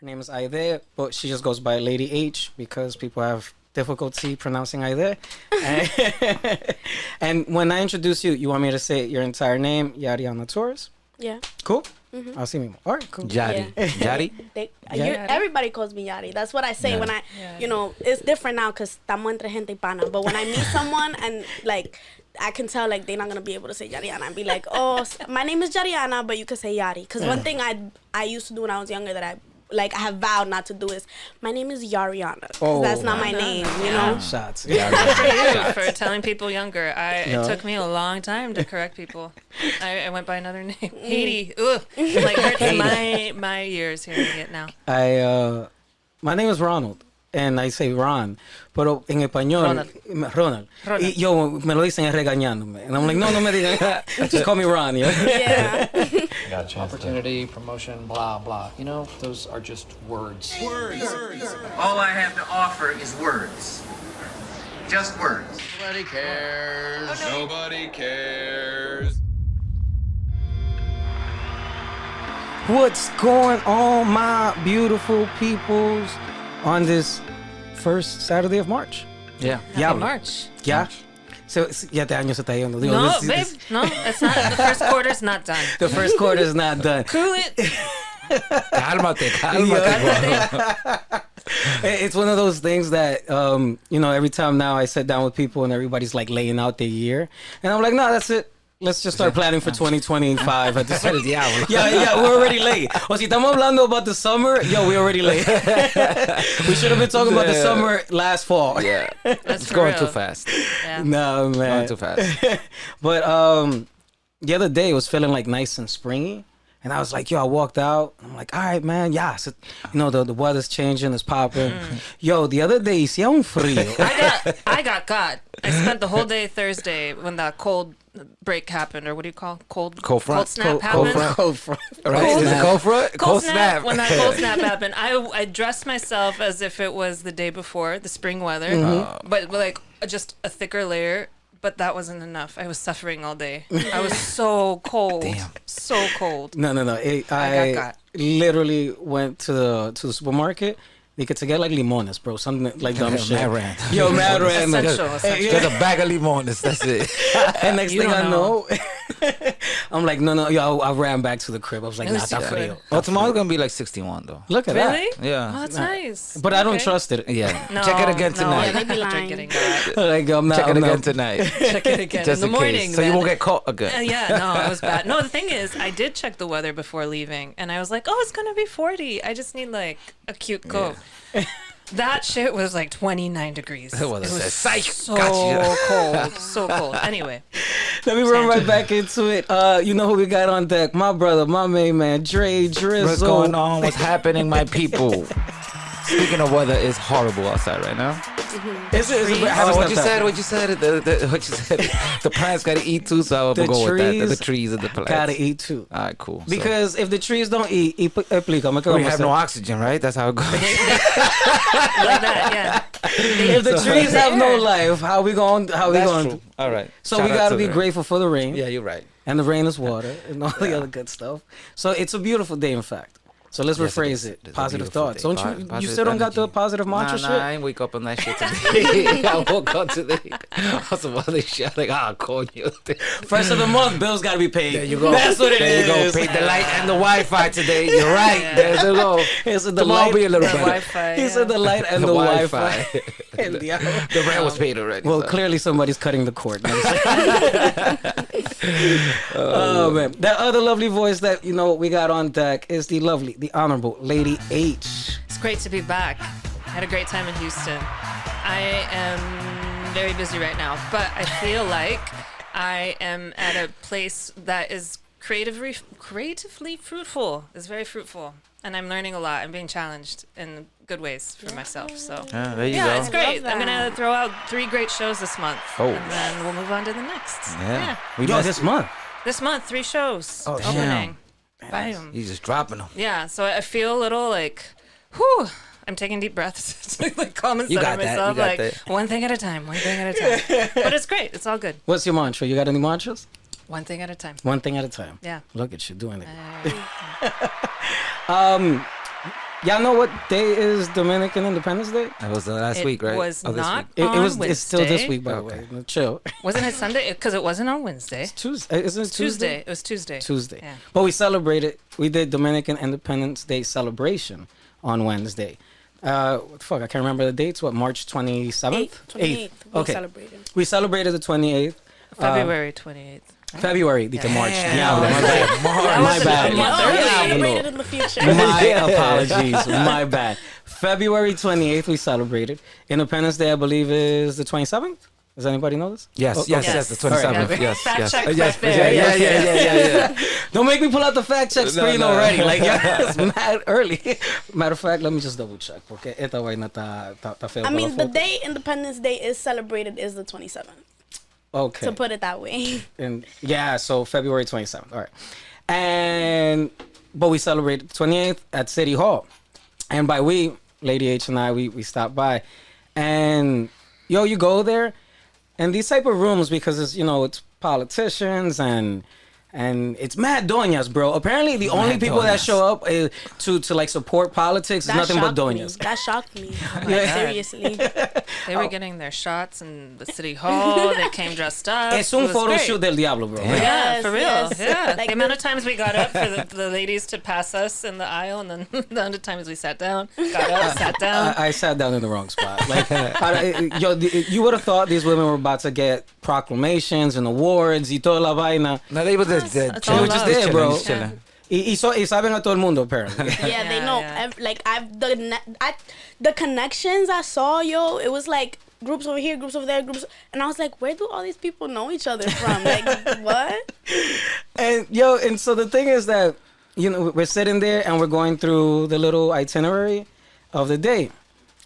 Her name is Aide, but she just goes by Lady H because people have difficulty pronouncing Aide. And when I introduce you, you want me to say your entire name, Yariana Torres? Yeah. Cool? Mm-hmm. I'll see me. All right, cool. Yari. Yeah. Yari? Everybody calls me Yari. That's what I say when I, it's different now because estamos entre gente y pana. But when I meet someone and like, I can tell like they're not gonna be able to say Yariana and be like, oh, my name is Yariana, but you could say Yari. Because one thing I used to do when I was younger that I have vowed not to do is my name is Yariana. That's not my name, you know. Shots. Good for you for telling people younger. It took me a long time to correct people. I went by another name, Haiti. Ugh, like hurts my ears hearing it now. My name is Ronald. And I say Ron, pero en español, Ronald. Y yo me lo dicen regañándome. And I'm like, no me digan, just call me Ron. Yeah. Gotcha. Opportunity, promotion, blah, blah. You know, those are just words. Words. All I have to offer is words. Just words. Nobody cares. Nobody cares. What's going on, my beautiful peoples, on this first Saturday of March? Yeah. Happy March. Yeah. So, 7 años se está yendo. No, babe, no, it's not. The first quarter's not done. The first quarter's not done. Cool it. Cálmate. It's one of those things that, every time now I sit down with people and everybody's like laying out their year. And I'm like, no, that's it. Let's just start planning for 2025 at this point. Yeah, we're already late. O si estamos hablando about the summer, we're already late. We should have been talking about the summer last fall. Yeah. It's going real. too fast. Yeah. No, man. Going too fast. But the other day it was feeling like nice and springy. And I was like, I walked out. I'm like, all right, man, so, the weather's changing, it's popping. Yo, the other day, hacía un frío. I got caught. I spent the whole day Thursday when that cold break happened, or what do you call cold snap happened? Cold front. Right? Is it cold front? Cold snap. When that cold snap happened, I dressed myself as if it was the day before, the spring weather, but like just a thicker layer. But that wasn't enough. I was suffering all day. I was so cold. Damn. So cold. No. I literally went to the supermarket. They could get like limones, bro. Something like dumb shit. Mad random. Yo, mad random. Essential. Just a bag of limones. That's it. And next thing I know, I'm like, no. I ran back to the crib. I was like, nah, está frío. Oh, tomorrow's going to be like 61, though. Look at Really? that. Yeah. Oh, that's nice. But I don't trust it. Yeah. No, Check it again tonight. they be lying. Check it again. Like, I'm not. Check it again tonight. Check it again Just in the morning. case. So you won't get caught again. No, it was bad. No, the thing is, I did check the weather before leaving, and I was like, oh, it's going to be 40. I just need like a cute coat. Yeah. That shit was like 29 degrees. It was sike. So cold. So cold. Anyway. Let me run right back into it. You know who we got on deck? My brother, my main man, Dre Drizzo. What's going on? What's happening, my people? Speaking of weather, it's horrible outside right now. What you said? What you said? The plants got to eat too, so I'm going to go with that. The trees and the plants. Got to eat too. All right, cool. Because if the trees don't eat, explícame. We have no oxygen, right? That's how it goes. Like that, yeah. If the trees have no life, how we going? True. All right. So we got to be grateful for the rain. Yeah, you're right. And the rain is water and all the other good stuff. So it's a beautiful day, in fact. So let's rephrase it. Positive thoughts. Don't you? You still don't got the positive mantra shit? I ain't wake up on that shit today. I woke up today on some other shit. Like, coño. First of the month, bills got to be paid. There you go. That's what it is. There you go. Paid the light and the Wi-Fi today. You're right. Yeah. There you go. He said the Tomorrow light, be a little better. Wi-Fi, He said the light and the Wi-Fi. The rent was paid already. Well, clearly somebody's cutting the cord. Oh, man. That other lovely voice that, we got on deck is the lovely, the honorable Lady H. It's great to be back. I had a great time in Houston. I am very busy right now, but I feel like I am at a place that is creatively fruitful. It's very fruitful. And I'm learning a lot. I'm being challenged in good ways for myself. So there you go. It's great. I'm going to throw out 3 great shows this month. Oh. And then we'll move on to the next. Yeah. This month? This month, 3 shows opening. Bam. You're just dropping them. Yeah, so I feel a little like, whew, I'm taking deep breaths to like calm and center myself. Like, one thing at a time. But it's great. It's all good. What's your mantra? You got any mantras? One thing at a time. One thing at a time. Yeah. Look at you doing it. Y'all know what day is Dominican Independence Day? That was last week, right? It was not It on was. Wednesday. It's still this week, by the way. Chill. Wasn't it Sunday? Because it wasn't on Wednesday. It's Tuesday. Isn't it Tuesday? It was Tuesday. Tuesday. Yeah. But we celebrated. We did Dominican Independence Day celebration on Wednesday. What the fuck, I can't remember the dates. What, March 27th? 28th. Okay. We celebrated the 28th. February 28th. February, dije March. Yeah, My bad. Oh, we celebrated in the future. My apologies. My bad. February 28th, we celebrated. Independence Day, I believe, is the 27th. Does anybody know this? Yes, the 27th. Right. Yes, Fact yes. check Yes, right there. yeah. Don't make me pull out the fact check screen No. already. Like, yeah, it's mad early. Matter of fact, let me just double check. Porque esta vaina está feo. I mean, para the la foto. day Independence Day is celebrated is the 27th. Okay. To put it that way. And yeah, so February 27th. All right. But we celebrated the 28th at City Hall. And by we, Lady H and I, we stopped by. And you go there, and these type of rooms, because it's politicians and it's mad doñas, bro. Apparently, the only people that show up to like support politics is nothing but doñas. That shocked me. Yeah. Seriously. They were getting their shots in the city hall. They came dressed up. Es un It was photo great. shoot del diablo, bro. Yeah, Yes, for real. yes. Yeah. Like the amount of times we got up for the ladies to pass us in the aisle, and then the other times we sat down, got up, sat down. I sat down in the wrong spot. Like, you would have thought these women were about to get proclamations and awards y toda la vaina. No, they were just That's They all were love. just there, bro. Just chilling. Y saben a todo el mundo, apparently. Yeah, they Yeah, know. yeah. The connections I saw, it was like groups over here, groups over there, groups, and I was like, where do all these people know each other from? Like, what? And so the thing is that, we're sitting there and we're going through the little itinerary of the day.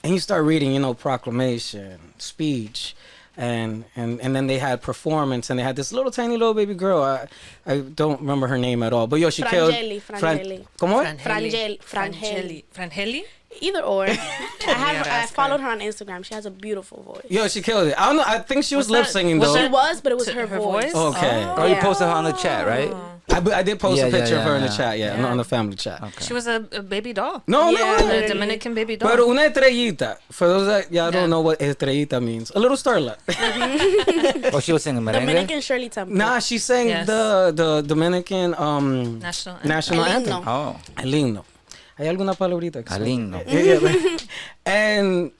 And you start reading, proclamation, speech, and then they had performance, and they had this tiny little baby girl. I don't remember her name at all, but she killed. Frangeli. ¿Cómo? Frangeli. Either or. I followed her on Instagram. She has a beautiful voice. She killed it. I don't know. I think she was lip singing though. She was, but it was her voice. Okay. Oh, you Yeah. posted her on the chat, right? I did post a picture of her in the yeah. chat, yeah, on the family chat. Okay. She was a baby doll. No, Yeah, no. A Dominican baby doll. Pero una estrellita. For those that y'all Yeah. don't know what estrellita means. A little starlet. Oh, she was singing merengue? Dominican Shirley Temple. Nah, she sang Yes. the Dominican National national El anthem. himno. Oh, El himno. ¿Hay alguna palabrita? que se- Aligno. Yeah. And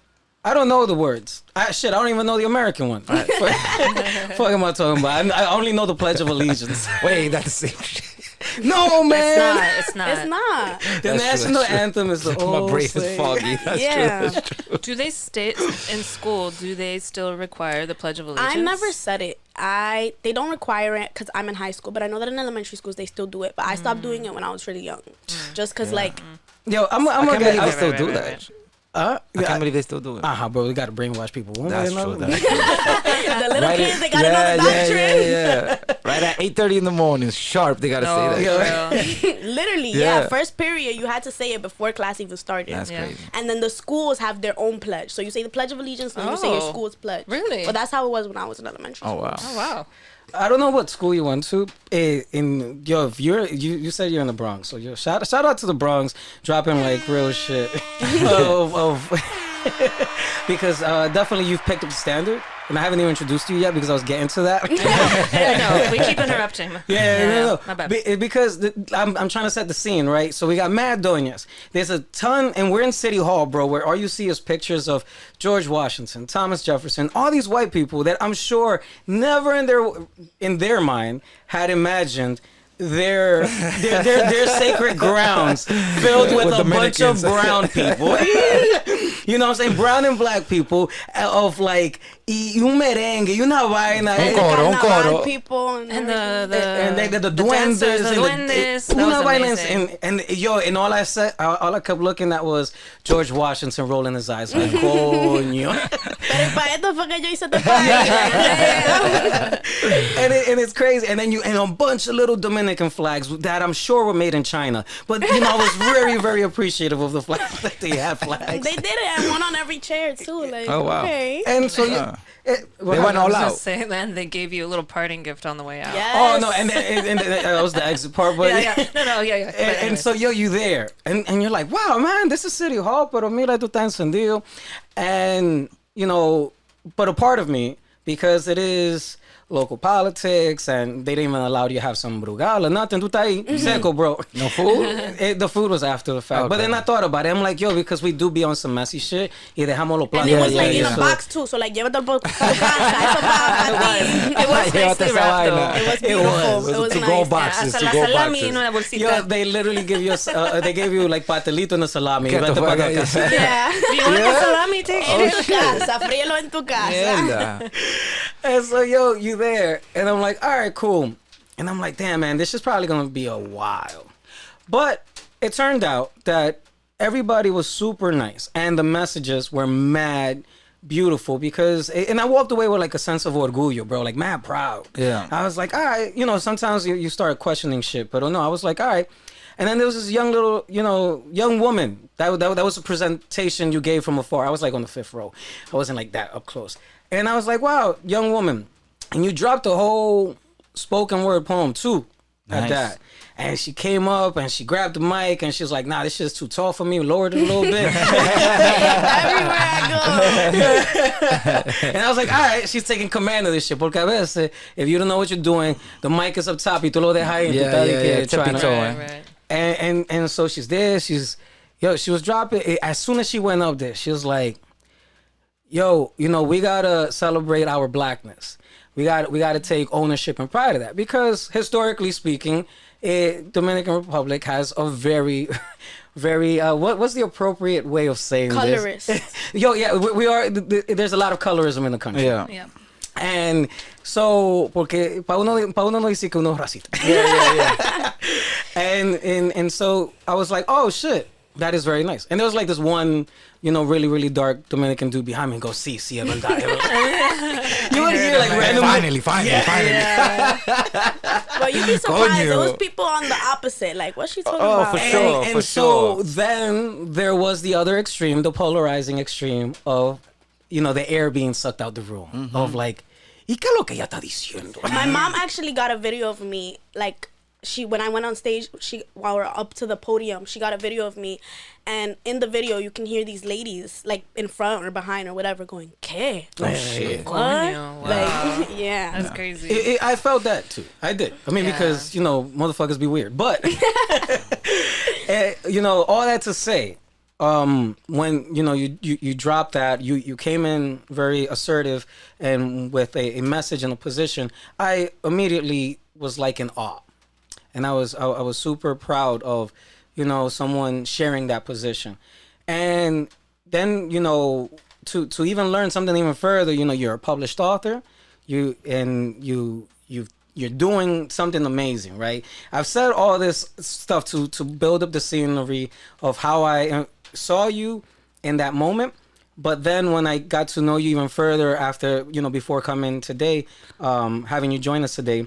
I don't know the words. I don't even know the American one. Fuck am I talking about? I only know the Pledge of Allegiance. Wait, that's the same shit. No, man. It's not. It's not. The That's national true. anthem is the old My brain is saying. foggy. That's Yeah. true. Do they stay in school? Do they still require the Pledge of Allegiance? I never said it. They don't require it because I'm in high school, but I know that in elementary schools they still do it. But I stopped doing it when I was really young, just because Yo, I'm I gonna can't believe they get. still right, do right, that. right. I can't believe they still do it. Bro, we gotta brainwash people. One That's way or true. another. That's true. the little Right kids at- they gotta know the doctrine. yeah. Right at 8:30 in the morning, sharp. They gotta No, say that. girl. Literally, Yeah. yeah. First period, you had to say it before class even started. That's Yeah. crazy. And then the schools have their own pledge. So you say the Pledge of Allegiance, and then you say your Oh. school's pledge. Really? Well, that's how it was when I was in elementary Oh school. wow. Oh wow. I don't know what school you went to. If you said you're in the Bronx, so shout out to the Bronx, dropping like real shit because definitely you've picked up the standard, and I haven't even introduced you yet because I was getting to that. No, we keep interrupting. No. My bad. Because I'm trying to set the scene, right? So we got mad doñas. There's a ton, and we're in City Hall, bro, where all you see is pictures of George Washington, Thomas Jefferson, all these white people that I'm sure never in their mind had imagined their sacred grounds filled with a bunch of Dominicans. brown people. You know what I'm saying? Brown and black people of like un merengue, una vaina. Un coro, un Carnaval coro. people And the And they got the dancers, duendes, the duendes. That una was vaina, amazing. and all I kept looking at was George Washington rolling his eyes like, coño. Pero para esto fue que yo hice este país. and it's crazy. And then and a bunch of little Dominican flags that I'm sure were made in China. But I was very, very appreciative of the flags that they had flags. They did it. and one on every chair too. Like, Oh, wow. okay. And so They went all out. Say, man, they gave you a little parting gift on the way out. Yes. Oh no, and that was the exit part, but Yeah. No, yeah. But and anyways. so you there, and you're like, wow, man, this is City Hall, pero mira, tú estás encendido, and but a part of me, because it is local politics, and they didn't even allow you to have some brugal or nothing. Tú estás ahí seco, bro. No food? The food was after the fact. Okay. But then I thought about it. I'm like, yo, because we do be on some messy shit, y dejamos los platos. And it was like in a So- box too, so like llévatelo por tu casa. Eso va It was Llévate nicely esa wrapped, vaina. though. It was beautiful. It was to nice. go boxes, Hasta to la go salami boxes. en una bolsita. Yo, they literally give you they gave you like patelito en the salami. Get the Vete fuck pa' out. casa. Yeah. Do you want the salami? Take En it. tu casa, fríelo en tu casa. Mierda. And so, yo, you there. And I'm like, all right, cool. And I'm like, damn, man, this is probably going to be a while. But it turned out that everybody was super nice. And the messages were mad beautiful because, and I walked away with like a sense of orgullo, bro, like mad proud. Yeah. I was like, all right, sometimes you start questioning shit, but no, I was like, all right. And then there was this young little, young woman. That was a presentation you gave from afar. I was like on the 5th row. I wasn't like that up close. And I was like, wow, young woman. And you dropped a whole spoken word poem too at Nice. that. And she came up and she grabbed the mic and she was like, nah, this shit's too tall for me. Lowered it a little bit. Everywhere I go. And I was like, all right, she's taking command of this shit. Porque a veces, if you don't know what you're doing, the mic is up top y tú lo dejas ahí. Yeah, yeah, trying tippy to... toe. Right. And so she's there. She was dropping. As soon as she went up there, she was like, yo, we gotta celebrate our blackness. We gotta take ownership and pride of that because historically speaking, Dominican Republic has a very, very what's the appropriate way of saying Colorist. this? Yo, yeah, we are. There's a lot of colorism in the country. Yeah. Yeah. And so, porque pa uno no dice que uno es racista. Yeah. And so I was like, oh shit, that is very nice. And there was like this one, really, really dark Dominican dude behind me and go, sí, es verdad. You would hear like random. Finally. But you'd be surprised. Coño. There was people on the opposite. Like, what's she talking Oh, about? for sure. And so then there was the other extreme, the polarizing extreme of, the air being sucked out the room. Of like, ¿y qué es lo que ella está diciendo? My mom actually got a video of me, like, when I went on stage, while we're up to the podium, she got a video of me, and in the video you can hear these ladies like in front or behind or whatever going, ¿Qué? Oh, shit. What? Coño, wow. Like, yeah. That's crazy. I felt that too. I did. I mean, Yeah. because motherfuckers be weird. But all that to say, when you dropped that, you came in very assertive and with a message and a position, I immediately was like in awe, and I was super proud of someone sharing that position, and then to even learn something even further, you're a published author, you're doing something amazing, right? I've said all this stuff to build up the scenery of how I saw you in that moment, but then when I got to know you even further after, before coming today, having you join us today,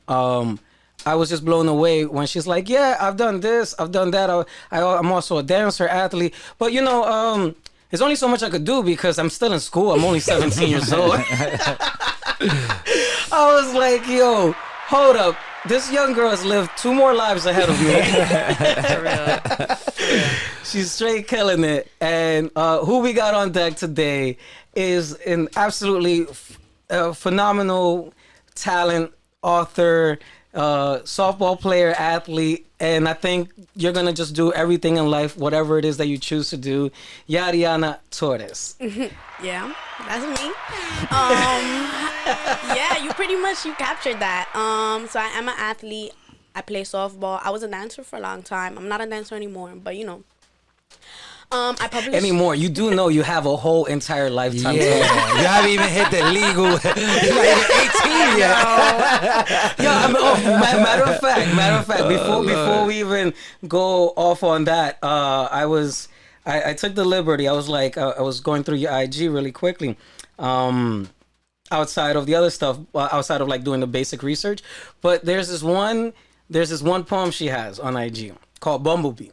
I was just blown away when she's like, yeah, I've done this, I've done that, I'm also a dancer, athlete, but there's only so much I could do because I'm still in school. I'm only 17 years old. I was like, yo, hold up. This young girl has lived 2 more lives ahead of me. For real. She's straight killing it. And who we got on deck today is an absolutely phenomenal talent, author, softball player, athlete, and I think you're gonna just do everything in life, whatever it is that you choose to do. Yariana Torres. Yeah, that's me. Yeah, you captured that. So I am an athlete. I play softball. I was a dancer for a long time. I'm not a dancer anymore, but I published Anymore, you do know you have a whole entire lifetime. Yeah. You haven't even hit the legal. You're not even 18 yet. Matter of fact, before we even go off on that, I took the liberty. I was like, I was going through your IG really quickly. Outside of the other stuff, outside of like doing the basic research, but there's this one poem she has on IG called Bumblebee.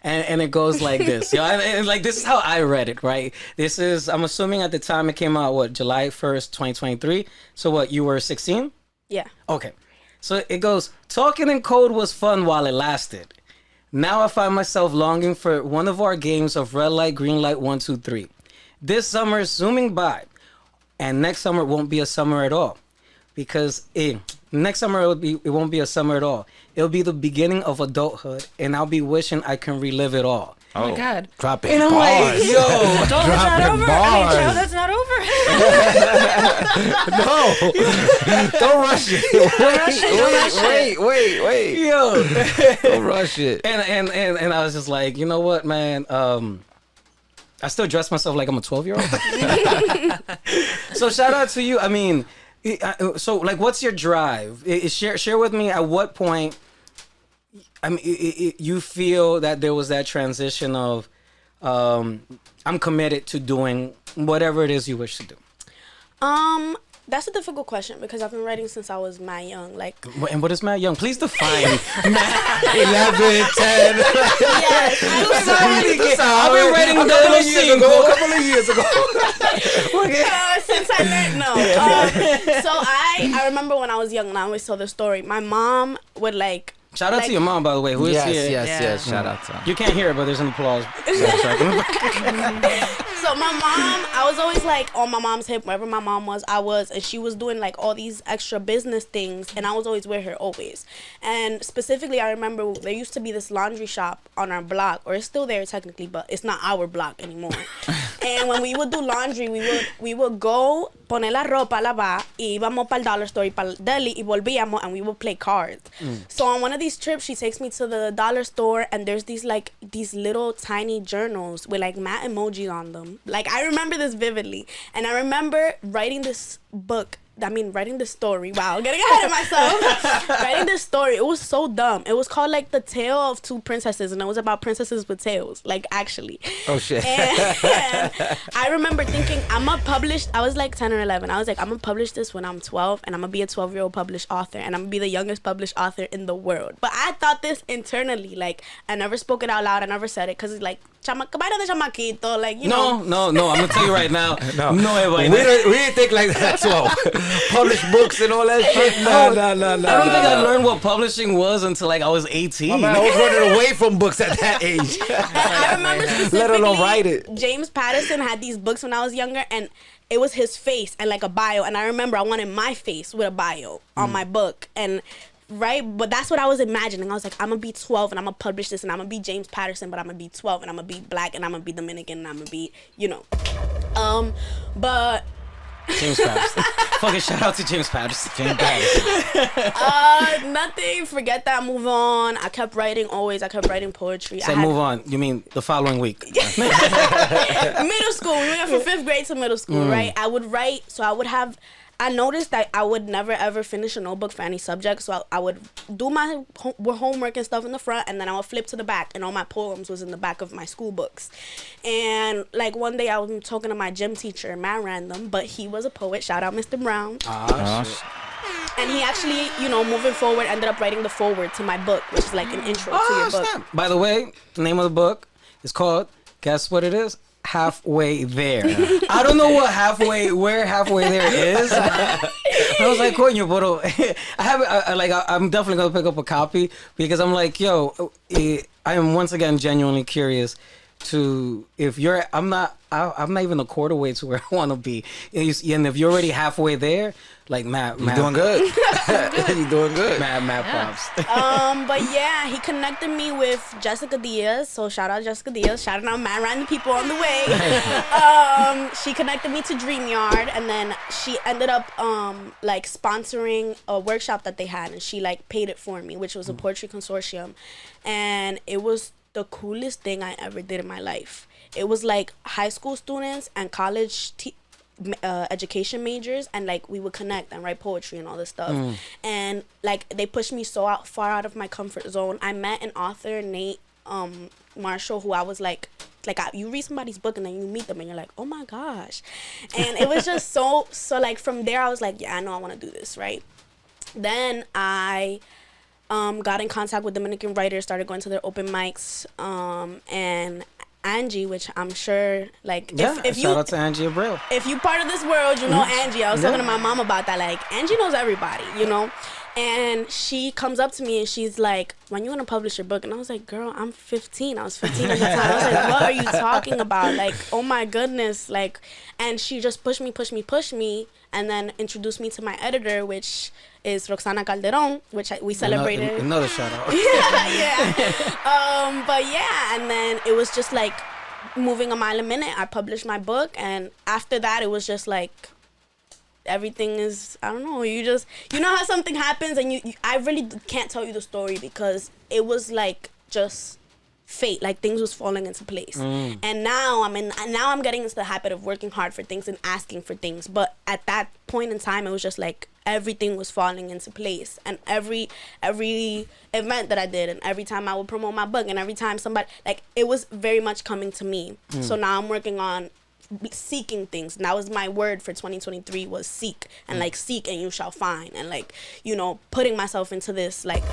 and it goes like this. And like this is how I read it, right? This is, I'm assuming at the time it came out, July 1st, 2023. So what, you were 16? Yeah. Okay. So it goes, talking in code was fun while it lasted. Now I find myself longing for one of our games of red light, green light, 1, 2, 3. This summer is zooming by, and next summer won't be a summer at all. Because next summer it won't be a summer at all. It'll be the beginning of adulthood, and I'll be wishing I can relive it all. Oh my God. Dropping And I'm bars. like, yo, That's not over. bars. That's not over. No. Don't rush it. Wait. yo. Don't rush it. And I was just like, you know what, man? I still dress myself like I'm a 12-year-old. So shout out to you. I mean, so like, what's your drive? Share with me at what point. I mean, you feel that there was that transition of, I'm committed to doing whatever it is you wish to do. That's a difficult question because I've been writing since I was mad young. Like, And what is mad young? Please define. 11, 10. yes, I've been writing a couple of years ago. since I learned so I remember when I was young, and I always tell the story. My mom would like. Shout out to your mom, by the way. Who is here? Yes. Shout out to her. You can't hear it, but there's an applause. So my mom, I was always like on my mom's hip. Wherever my mom was, I was. And she was doing like all these extra business things. And I was always with her, always. And specifically, I remember there used to be this laundry shop on our block. Or it's still there technically, but it's not our block anymore. And when we would do laundry, we would go poner la ropa a lavar. Y íbamos para el dollar store, para el deli. Y volvíamos and we would play cards. So on one of these trips, she takes me to the dollar store. And there's these little tiny journals with like mad emojis on them. Like, I remember this vividly. And I remember writing this story. Wow, getting ahead of myself. Writing this story. It was so dumb. It was called like The Tale of Two Princesses. And it was about princesses with tails. Like, actually. Oh, shit. And I remember thinking, I was like 10 or 11. I was like, I'm going to publish this when I'm 12. And I'm going to be a 12-year-old published author. And I'm going to be the youngest published author in the world. But I thought this internally. Like, I never spoke it out loud. I never said it. Because it's like, chamaquito, like, you know. No. I'm going to tell you right now. No, everybody. we didn't think like that, 12. Publish books and all that shit. No. I don't think I learned what publishing was until like I was 18. Man, I was running away from books at that age. I remember specifically, let alone write it. James Patterson had these books when I was younger, and it was his face and like a bio. And I remember I wanted my face with a bio on my book. And but that's what I was imagining. I was like, I'm gonna be 12 and I'm gonna publish this, and I'm gonna be James Patterson, but I'm gonna be 12 and I'm gonna be black and I'm gonna be Dominican and I'm gonna be, but James Patterson. Fucking shout out to James Patterson. Nothing. Forget that. Move on. I kept writing always. I kept writing poetry. Move on. You mean the following week? Middle school. We went from 5th grade to middle school, right? I would write. So I noticed that I would never ever finish a notebook for any subject. So I would do my homework and stuff in the front, and then I would flip to the back, and all my poems was in the back of my school books. And like one day I was talking to my gym teacher, man, random, but he was a poet. Shout out Mr. Brown. And he actually, moving forward, ended up writing the foreword to my book, which is like an intro to your book. Snap. By the way, the name of the book is called, guess what it is? Halfway There. I don't know where halfway there is. I was like, coño, pero I'm definitely gonna pick up a copy because I'm like, yo, I am once again genuinely curious to I'm not even a quarter way to where I want to be, and if you're already halfway there, like Matt, you're doing good. You're doing good. Matt props. But yeah, he connected me with Jessica Diaz. So shout out Jessica Diaz. Shout out my random people on the way. She connected me to DreamYard, and then she ended up like sponsoring a workshop that they had, and she like paid it for me, which was a poetry consortium, and it was the coolest thing I ever did in my life. It was like high school students and college education majors, and like we would connect and write poetry and all this stuff. And like they pushed me so far out of my comfort zone. I met an author, Nate Marshall, who I was like you read somebody's book and then you meet them and you're like, oh my gosh. And it was just so like from there I was like, yeah, I know I want to do this, right? Then I got in contact with Dominican writers, started going to their open mics, and Angy, which I'm sure, like, if shout out to Angy Abreu. If you part of this world, you know Angy. I was talking to my mom about that. Like, Angy knows everybody, you know. And she comes up to me and she's like, when you gonna publish your book? And I was like, girl, I'm 15. I was 15 at the time. I was like, what are you talking about? Like, oh my goodness. Like, and she just pushed me, and then introduced me to my editor, which is Roxana Calderon, which we celebrated. Another shout out. But yeah, and then it was just like moving a mile a minute. I published my book, and after that, it was just like, everything is, I don't know, you know how something happens and you I really can't tell you the story because it was like just fate, like things was falling into place. And now I'm getting into the habit of working hard for things and asking for things, but at that point in time it was just like everything was falling into place, and every event that I did, and every time I would promote my book, and every time somebody, like, it was very much coming to me. So now I'm working on seeking things, and that was my word for 2023 was seek, and like seek and you shall find, and like, you know, putting myself into this like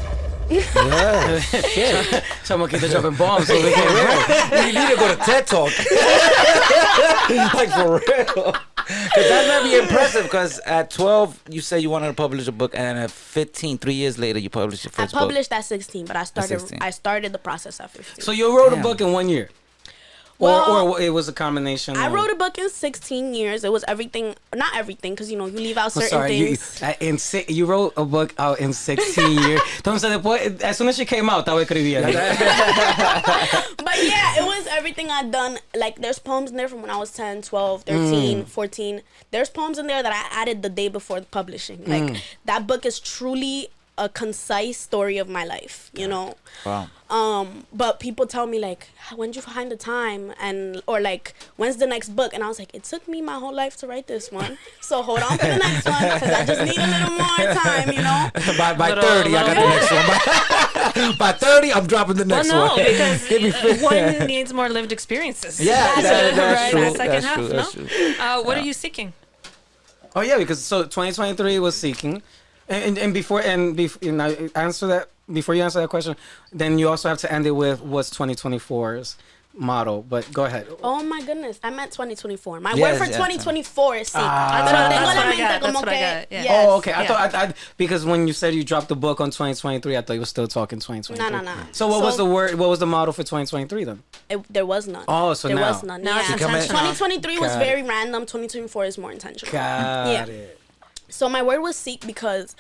Someone keep dropping bombs so we can You need to go to TED Talk. Like, for real. Because that might be impressive, because at 12 you said you wanted to publish a book, and at 15, 3 years later, you published your first book. I published at 16, but I started the process at 15. So you wrote a book in 1 year? Or it was a combination. I wrote a book in 16 years. It was everything, not everything, because, you know, you leave out certain things. You wrote a book out in 16 years. Entonces, as soon as she came out, estaba escribiendo. But yeah, it was everything I'd done. Like, there's poems in there from when I was 10, 12, 13, 14. There's poems in there that I added the day before publishing. Like, that book is truly a concise story of my life, you know. Wow. But people tell me, like, when did you find the time, or like, when's the next book? And I was like, it took me my whole life to write this one, so hold on for the next one, because I just need a little more time, you know. By 30 I got the next one. By 30 I'm dropping the next one. Because one needs more lived experiences. Yeah, that's true. That's true. What are you seeking? Oh yeah, because so 2023 was seeking. And before you know, before you answer that question, then you also have to end it with what's 2024's motto. But go ahead. Oh my goodness, I meant 2024. My word for 2024 is seek. That's what I got. Yeah. Oh, okay. I thought because when you said you dropped the book on 2023, I thought you were still talking 2023. No. So what was the word? What was the motto for 2023 then? There was none. Oh, so there now. was none. Now it's intentional. 2023 was very random. 2024 is more intentional. Got it. So my word was seek because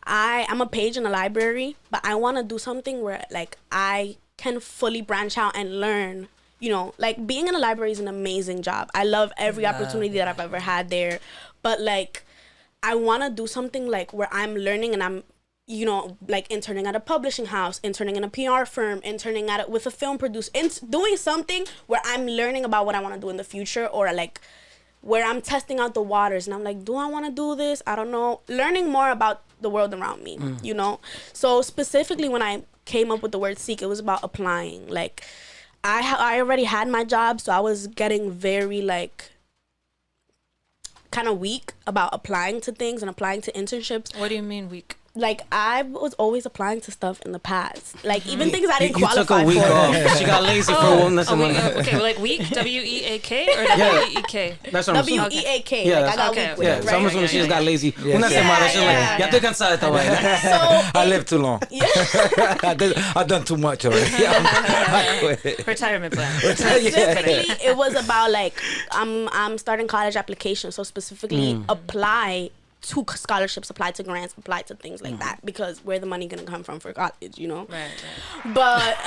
I'm a page in a library, but I want to do something where, like, I can fully branch out and learn. You know, like, being in a library is an amazing job. I love every opportunity that I've ever had there. But, like, I want to do something, like, where I'm learning and I'm, you know, like, interning at a publishing house, interning in a PR firm, interning with a film producer, doing something where I'm learning about what I want to do in the future, or, like, where I'm testing out the waters and I'm like, do I want to do this? I don't know. Learning more about the world around me, you know? So specifically when I came up with the word seek, it was about applying. Like, I already had my job, so I was getting very, like, kind of weak about applying to things and applying to internships. What do you mean weak? Like, I was always applying to stuff in the past. Like, even things I didn't qualify for. You took a week off. She got lazy for one. Okay, like week? W-E-A-K or W-E-E-K? That's what I'm saying. W-E-A-K. Yeah, like, I got weak with it, so I'm assuming she just got lazy. Una semana. She's like, ya estoy cansada de esta vaina. I lived too long. I've done too much already. Retirement plan. Specifically, it was about, like, I'm starting college applications. So specifically, apply to scholarships, apply to grants, apply to things like that, because where the money gonna come from for college, you know? Right. But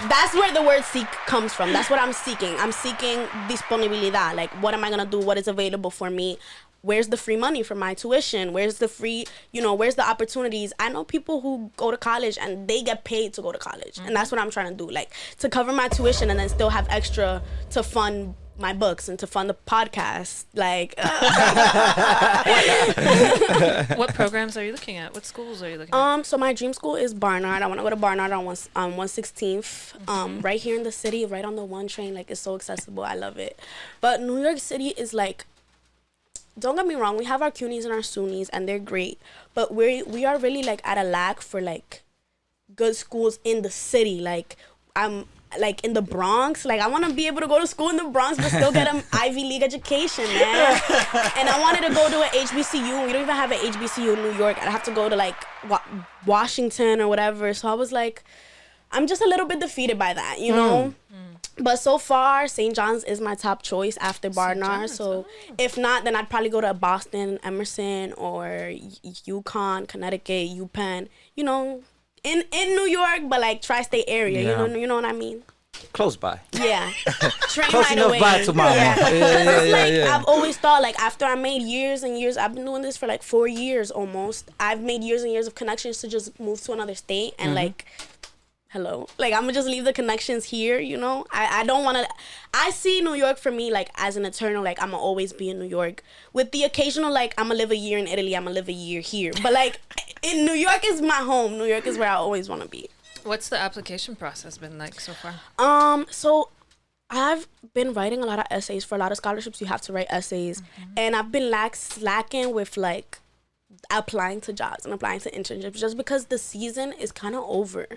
that's where the word seek comes from. That's what I'm seeking. I'm seeking disponibilidad. Like, what am I gonna do? What is available for me? Where's the free money for my tuition? Where's the free, you know, where's the opportunities? I know people who go to college and they get paid to go to college. And that's what I'm trying to do. Like, to cover my tuition and then still have extra to fund my books and to fund the podcast. Like, what programs are you looking at? What schools are you looking at? So my dream school is Barnard. I want to go to Barnard on 116th, right here in the city, right on the 1 train. Like, it's so accessible. I love it. But New York City is, like, don't get me wrong, we have our CUNYs and our SUNYs and they're great, but we are really, like, at a lack for, like, good schools in the city. Like I'm like in the Bronx. Like I want to be able to go to school in the Bronx but still get an Ivy League education, man. And I wanted to go to an HBCU. We don't even have an HBCU in New York. I'd have to go to like Washington or whatever. So I was like, I'm just a little bit defeated by that, you know? But so far, St. John's is my top choice after Barnard. So if not, then I'd probably go to Boston, Emerson, or UConn, Connecticut, UPenn. You know, in New York, but like tri-state area. Yeah. You know what I mean? Close by. Yeah. Train Close right enough away. by to mama. Yeah. I've always thought, like, after I made years and years, I've been doing this for like 4 years almost. I've made years and years of connections to just move to another state and like. Hello, like I'm gonna just leave the connections here, you know. I don't want to. I see New York for me like as an eternal, like I'm gonna always be in New York with the occasional like I'm gonna live a year in Italy, I'm gonna live a year here, but like in New York is my home. New York is where I always want to be. What's the application process been like so far? So I've been writing a lot of essays. For a lot of scholarships you have to write essays, and I've been slacking with like applying to jobs and applying to internships just because the season is kind of over.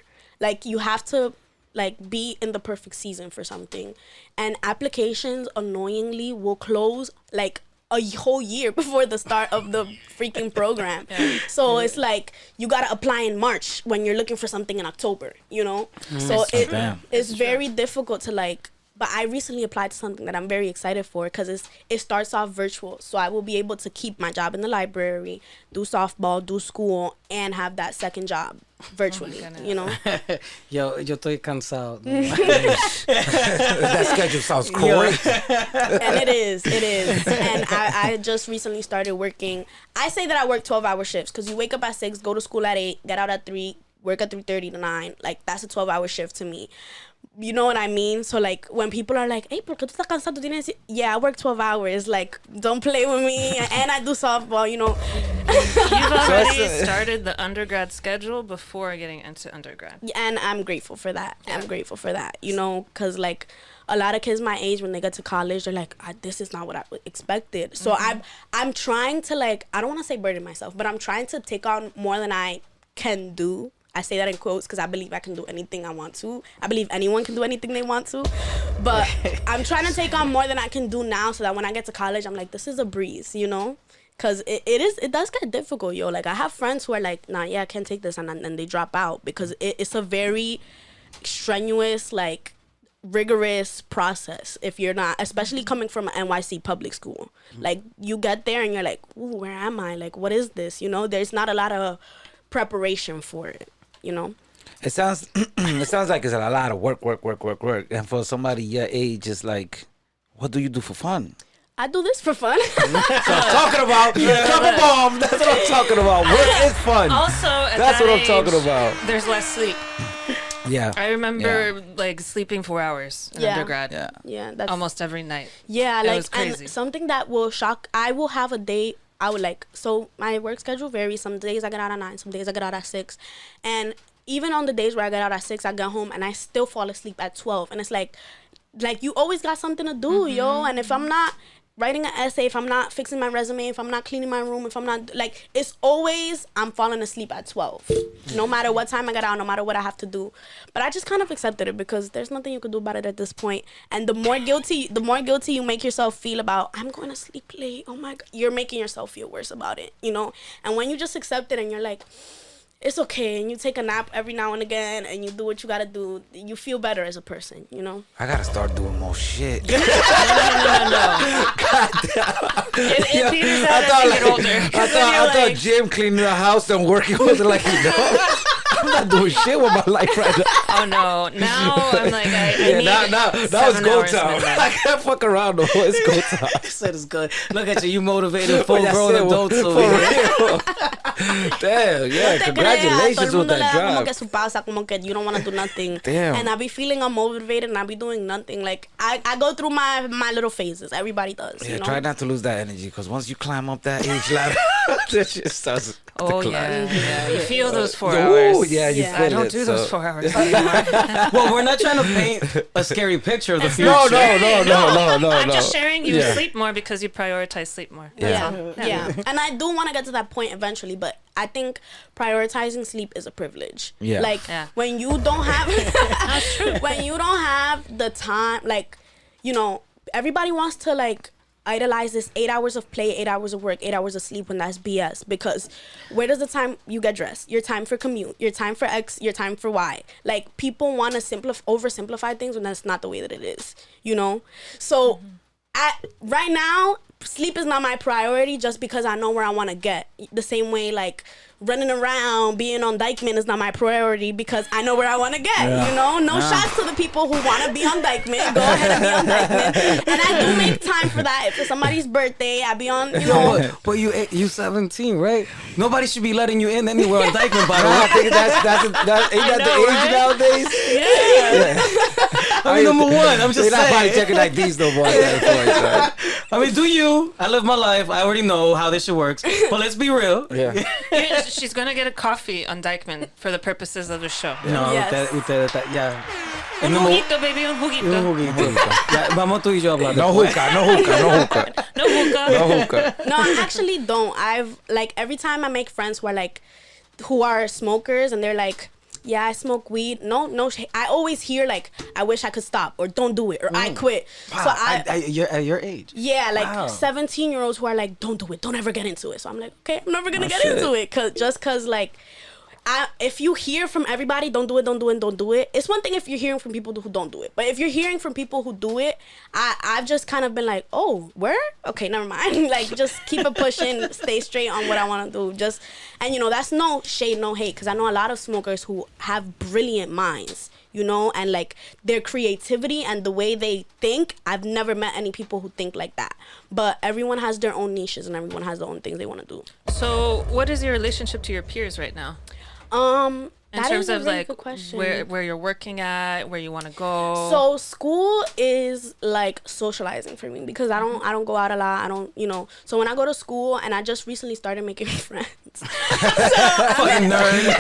Like, you have to, like, be in the perfect season for something. And applications, annoyingly, will close, like, a whole year before the start of the freaking program. So it's like, you got to apply in March when you're looking for something in October, you know? So it's very difficult to, like... But I recently applied to something that I'm very excited for because it starts off virtual. So I will be able to keep my job in the library, do softball, do school, and have that second job virtually, you know? Yo estoy cansado. That schedule sounds great. And it is. And I just recently started working. I say that I work 12-hour shifts because you wake up at 6, go to school at 8, get out at 3, work at 3:30 to 9. Like, that's a 12-hour shift to me. You know what I mean? So, like, when people are like, hey, ¿por qué tú estás cansado? Yeah, I work 12 hours. Like, don't play with me. And I do softball, you know. You've already started the undergrad schedule before getting into undergrad. And I'm grateful for that. You know, because, like, a lot of kids my age, when they get to college, they're like, this is not what I expected. So I'm trying to, like, I don't want to say burden myself, but I'm trying to take on more than I can do. I say that in quotes because I believe I can do anything I want to. I believe anyone can do anything they want to. But I'm trying to take on more than I can do now so that when I get to college, I'm like, this is a breeze, you know? Because it does get difficult, yo. Like, I have friends who are like, nah, yeah, I can't take this. And they drop out because it's a very strenuous, like, rigorous process if you're not, especially coming from an NYC public school. Like, you get there and you're like, ooh, where am I? Like, what is this? You know, there's not a lot of preparation for it. You know, it sounds like it's a lot of work, and for somebody your age, it's like, what do you do for fun? I do this for fun. So I'm talking about drop a bomb. That's what I'm talking about. Work is fun. Also, at that's that what I'm age, talking about. There's less sleep. Yeah, I remember like sleeping 4 hours in undergrad. Yeah, that's almost every night. Yeah, it like, was crazy. And something that will shock. I will have a day. I would like, so my work schedule varies. Some days I get out at 9, some days I get out at 6. And even on the days where I get out at 6, I get home and I still fall asleep at 12. And it's like you always got something to do, yo. And if I'm not writing an essay, if I'm not fixing my resume, if I'm not cleaning my room, if I'm not, like, it's always, I'm falling asleep at 12. No matter what time I get out, no matter what I have to do. But I just kind of accepted it because there's nothing you could do about it at this point. And the more guilty you make yourself feel about, I'm going to sleep late, oh my God, you're making yourself feel worse about it, you know? And when you just accept it and you're like, it's okay, and you take a nap every now and again, and you do what you gotta do, you feel better as a person, you know? I gotta start doing more shit. No. God damn. It peters out as you get older. I thought gym, cleaning the house, and working was like, I'm not doing shit with my life right now. Oh no! Now I'm like, I need now it's go time. I can't fuck around no more. It's go time. He said it's good. Look at you motivated full-grown adults over here. Damn, yeah, congratulations with that como job. que su pausa, como que you don't want to do nothing. Damn. And I be feeling unmotivated and I be doing nothing. Like, I go through my little phases. Everybody does. Yeah, you know? try not to lose that energy because once you climb up that age ladder, That shit sounds. Oh yeah. You feel those 4 Oh hours. yeah, you Yeah. feel I don't it, do so- those 4 hours anymore. Well, we're not trying to paint a scary picture of the future. No. I'm just sharing you Yeah. sleep more because you prioritize sleep more. Yeah. And I do want to get to that point eventually, but I think prioritizing sleep is a privilege. Yeah. Like Yeah. when you don't have when you don't have the time, like, you know, everybody wants to like idolize this 8 hours of play, 8 hours of work, 8 hours of sleep, when that's BS. Because where does the time you get dressed? Your time for commute, your time for X, your time for Y. Like, people want to oversimplify things when that's not the way that it is, you know? So right now, sleep is not my priority just because I know where I want to get. The same way, like, running around, being on Dykeman is not my priority because I know where I want to get, you know? No shots to the people who want to be on Dykeman. Go ahead and be on Dykeman. And I do make time for that. If it's somebody's birthday, I be on, you know. But you 17, right? Nobody should be letting you in anywhere on Dykeman, by the way. I think that's ain't that the age nowadays? I mean, number one, I'm just They're not probably saying. checking IDs no more. At that point, right? I mean, do you? I live my life. I already know how this shit works. But let's be real. Yeah. She's gonna get a coffee on Dykeman for the purposes of the show. No, Yes. yeah. Un number- juguito, baby, un juguito. Un juguito. Ya, vamos tú y yo a hablar. No después. hookah, no hookah, no hookah, No hookah. no hookah. No, I actually don't. I've, like, every time I make friends who are smokers and they're like, yeah, I smoke weed. No, I always hear, like, I wish I could stop, or don't do it, or I quit. Wow, So you're at your age. yeah, like Wow. 17-year-olds who are like, don't do it, don't ever get into it. So I'm like, okay, I'm never gonna get shit. into it, cause like, if you hear from everybody, don't do it. It's one thing if you're hearing from people who don't do it, but if you're hearing from people who do it, I've just kind of been like, oh, where? Okay, never mind. Like, just keep it pushing, stay straight on what I want to do. And you know, that's no shade, no hate, because I know a lot of smokers who have brilliant minds, you know, and like their creativity and the way they think. I've never met any people who think like that. But everyone has their own niches and everyone has their own things they want to do. So, what is your relationship to your peers right now? In In terms of really like good question. where you're working at, where you want to go. So school is like socializing for me because I don't go out a lot. I don't, you know. So when I go to school, and I just recently started making friends. Fucking nerd.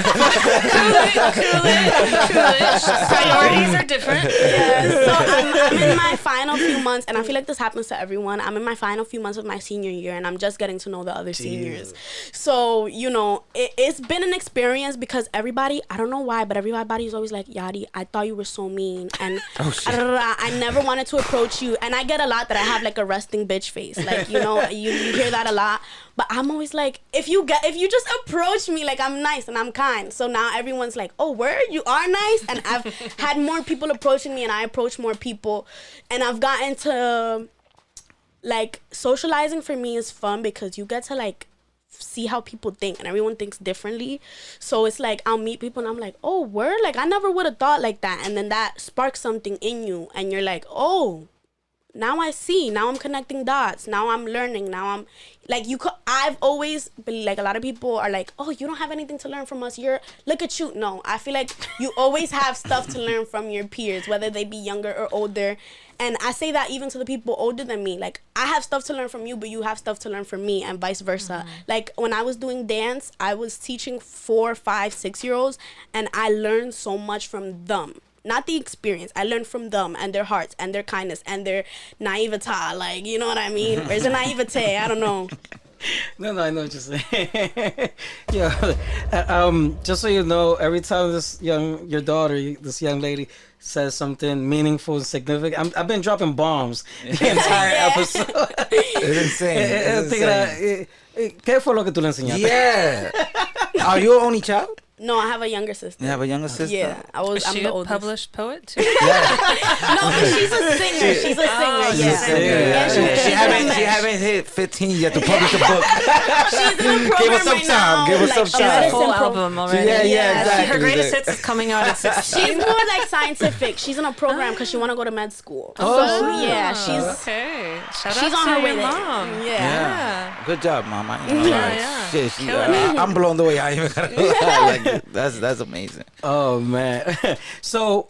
Coolidge. Priorities are different. Yeah, so I'm in my final few months, and I feel like this happens to everyone. I'm in my final few months of my senior year, and I'm just getting to know the other seniors. So, you know, it's been an experience because everybody, I don't know why, but everybody's always like, Yadi, I thought you were so mean, and I never wanted to approach you. And I get a lot that I have like a resting bitch face, like, you know, you hear that a lot. But I'm always like, if you just approach me, like, I'm nice and I'm kind. So now everyone's like, oh, word, you are nice. And I've had more people approaching me, and I approach more people, and I've gotten to, like, socializing for me is fun because you get to like see how people think, and everyone thinks differently. So it's like I'll meet people and I'm like, oh, word, like I never would have thought like that. And then that sparks something in you, and you're like, oh, now I see, now I'm connecting dots, now I'm learning, now I'm like, I've always been like, a lot of people are like, oh, you don't have anything to learn from us, look at you. No, I feel like you always have stuff to learn from your peers, whether they be younger or older. And I say that even to the people older than me. Like, I have stuff to learn from you, but you have stuff to learn from me, and vice versa. Like, when I was doing dance, I was teaching 4, 5, 6-year-olds, and I learned so much from them. Not the experience. I learned from them and their hearts and their kindness and their naivete. Like, you know what I mean? Where's the naivete? I don't know. No, I know what you're saying. Yeah, just so you know, every time this young lady says something meaningful and significant, I've been dropping bombs the entire episode. It's insane. ¿Qué fue lo que tú le enseñaste? Yeah. Are you an only child? No, I have a younger sister. You have a younger sister? Yeah, Is I'm she the a oldest. published poet too? No, but she's a singer. She's a singer. Yeah. She haven't hit 15 yet to publish a book. She's in a program Give us some right time. now, Give us like some a time. medicine Full pro- album already. Yeah, exactly. Her greatest hits is coming out at 16. She's more like scientific. She's in a program because she want to go to med school. Oh, So yeah, she's Okay. Shout she's out on to her way your there. mom. Yeah. Good job, Mama. You know, Yeah. Shit, I'm blown away. I ain't even gonna lie. Like, that's amazing. Oh man. So,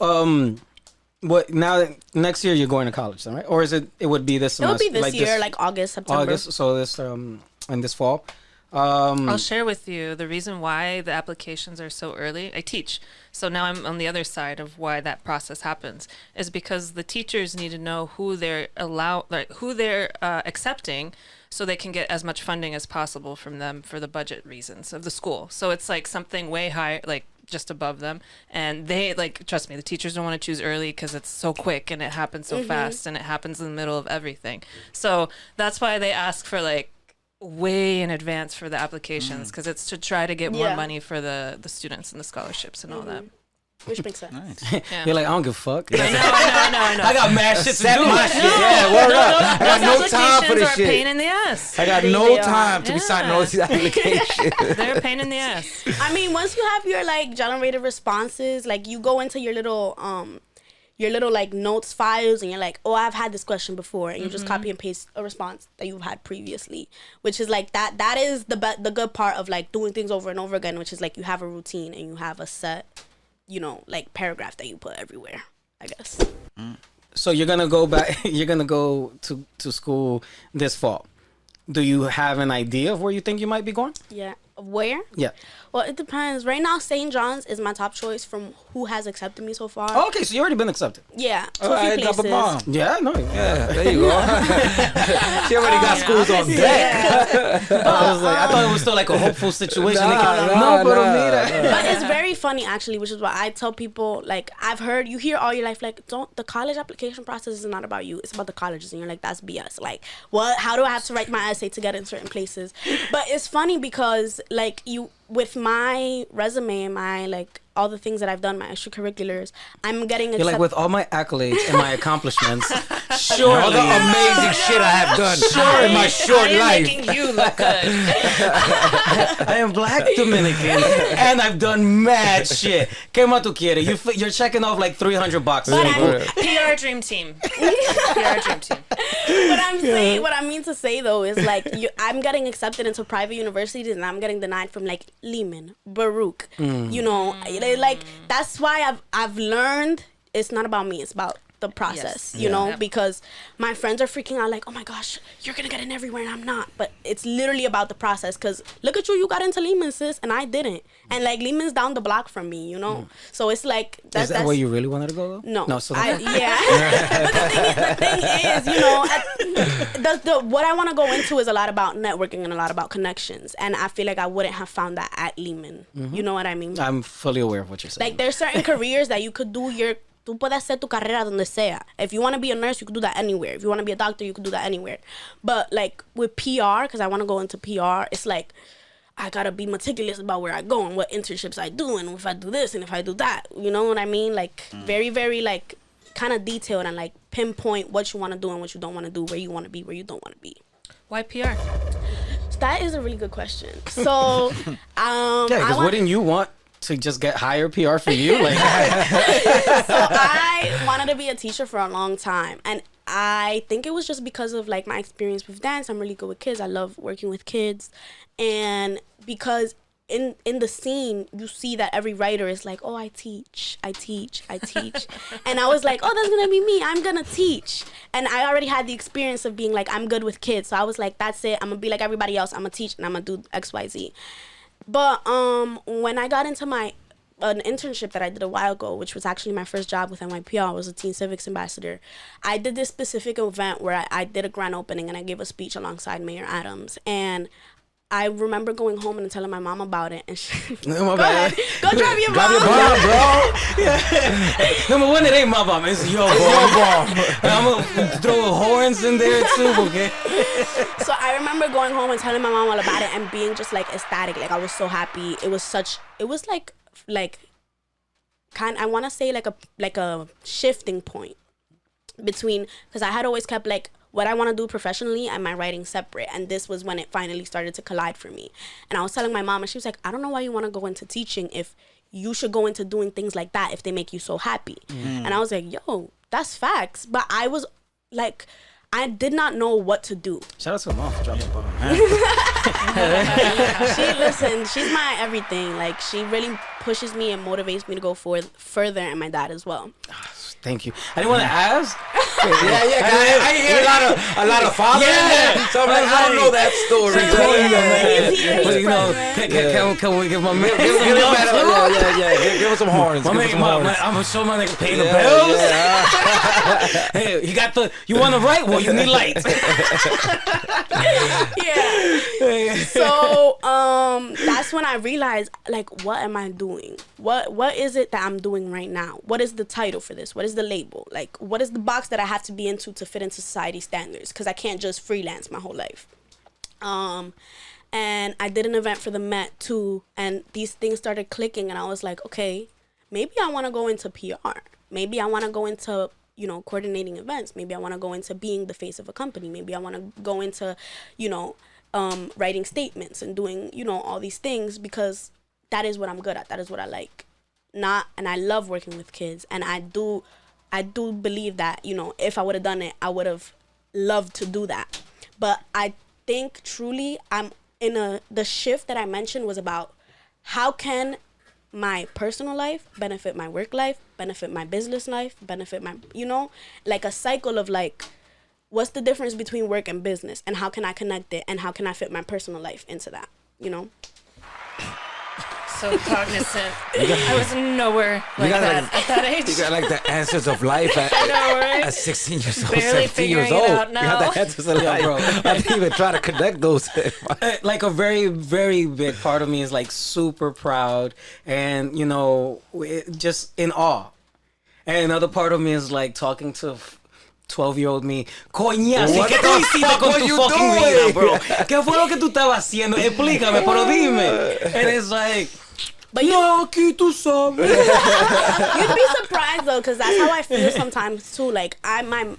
what now? Next year you're going to college, then, right? Or is it? It would be this It'll semester. be this year, like August, September. August. So this in this fall. I'll share with you the reason why the applications are so early. I teach, so now I'm on the other side of why that process happens. Is because the teachers need to know who they're accepting, so they can get as much funding as possible from them for the budget reasons of the school. So it's like something way higher, like just above them, and they trust me, the teachers don't want to choose early because it's so quick and it happens so fast and it happens in the middle of everything. So that's why they ask for way in advance for the applications, because it's to try to get more money for the students and the scholarships and all that. Which makes sense. Nice. Yeah. You're like, I don't give a fuck. I know. I got mad shit to do. My shit. Yeah, word up. I got no time for this shit. They're a pain in the ass. I got no time to be signing all these applications. They're a pain in the ass. I mean, once you have your generated responses, you go into your little notes files, and you're like, oh, I've had this question before, and you just copy and paste a response that you've had previously, which is that is the good part of doing things over and over again, which is you have a routine and you have a set paragraph that you put everywhere, I guess. So you're gonna go back. You're gonna go to school this fall. Do you have an idea of where you think you might be going? Yeah. Where? Yeah. Well, it depends. Right now, St. John's is my top choice from who has accepted me so far. Oh, okay, so you already been accepted. Yeah. To a few places. Yeah, no. Yeah, there you go. She already got schools on deck. I thought it was still a hopeful situation. But it's very funny, actually, which is why I tell people, I've heard, you hear all your life, the college application process is not about you. It's about the colleges. And you're like, that's BS. What? How do I have to write my essay to get in certain places? But it's funny because, with my resume and my all the things that I've done, my extracurriculars, I'm getting You're with all my accolades and my accomplishments, surely all the amazing shit I have done in my short life. I am making you look good. I am Black Dominican and I've done mad shit. ¿Qué más tú quieres? You're checking off 300 boxes. PR dream team. PR dream team. What I mean to say though is I'm getting accepted into private universities and I'm getting denied from Lehman, Baruch, that's why I've learned it's not about me, it's about the process, you know, because my friends are freaking out oh my gosh, you're gonna get in everywhere and I'm not, but it's literally about the process, because look at you got into Lehman, sis, and I didn't, and Lehman's down the block from me, you know. So it's is that where you really wanted to go though? No, so but the thing is, you know, what I want to go into is a lot about networking and a lot about connections, and I feel I wouldn't have found that at Lehman. You know what I mean? I'm fully aware of what you're saying. There's certain careers that you could do tú puedes hacer tu carrera donde sea. If you want to be a nurse, you could do that anywhere. If you want to be a doctor, you could do that anywhere. But with PR, because I want to go into PR, it's I gotta be meticulous about where I go and what internships I do and if I do this and if I do that. You know what I mean? Very, very kind of detailed and pinpoint what you want to do and what you don't want to do, where you want to be, where you don't want to be. Why PR? That is a really good question. So, because wouldn't you want to just get higher PR for you? So I wanted to be a teacher for a long time, and I think it was just because of my experience with dance. I'm really good with kids. I love working with kids, and because in the scene you see that every writer is oh, I teach, and I was oh, that's gonna be me. I'm gonna teach, and I already had the experience of being I'm good with kids, so I was that's it. I'm gonna be like everybody else. I'm gonna teach and I'm gonna do XYZ. But when I got into an internship that I did a while ago, which was actually my first job with NYPR, I was a teen civics ambassador. I did this specific event where I did a grand opening and I gave a speech alongside Mayor Adams. And I remember going home and telling my mom about it, and she, go ahead, go drive your bomb. Drive your bomb, bro. Number one, it ain't my bomb, it's your bomb. I'm gonna throw horns in there too, okay? So I remember going home and telling my mom all about it and being just ecstatic, I was so happy. It was I want to say a shifting point between, because I had always kept what I want to do professionally and my writing separate, and this was when it finally started to collide for me. And I was telling my mom, and she was I don't know why you want to go into teaching if you should go into doing things like that if they make you so happy. And I was yo, that's facts. But I was I did not know what to do. Shout out to mom for dropping the bomb. She's my everything. She really pushes me and motivates me to go further, and my dad as well. Thank you. I didn't want to ask. I hear a lot a lot of fathers. Yeah. So I'm like, I don't know that story. Can we give my man Give us some horns. I'm gonna show my nigga paying the bills. Hey, you got the. You want to write? Well, you need lights. So that's when I realized, like, what am I doing? What is it that I'm doing right now? What is the title for this? What is the label? Like, what is the box that I have to be into to fit into society standards? Because I can't just freelance my whole life. And I did an event for the Met too, and these things started clicking, and I was like, okay, maybe I want to go into PR. Maybe I want to go into, you know, coordinating events. Maybe I want to go into being the face of a company. Maybe I want to go into, you know, writing statements and doing, you know, all these things, because that is what I'm good at. That is what I like. And I love working with kids, and I do believe that, you know, if I would have done it, I would have loved to do that. But I think truly I'm in the shift that I mentioned was about how can my personal life benefit my work life, benefit my business life, benefit my, you know, like a cycle of like, what's the difference between work and business, and how can I connect it, and how can I fit my personal life into that, you know? So cognizant. I was nowhere like that at that age. You got like the answers of life at, I know, right? at 16 years old, Barely 17 years figuring it old. out now. You got the answers of life. bro. I didn't even try to connect those. Like a very, very big part of me is like super proud and, you know, just in awe. And another part of me is like talking to 12-year-old me. Coña, ¿qué tú hiciste con tu fucking vida, bro? ¿Qué fue lo que tú estabas haciendo? Explícame, pero dime. And it's like, But no, aquí tú sabes. You'd be surprised though, because that's how I feel sometimes too. Like my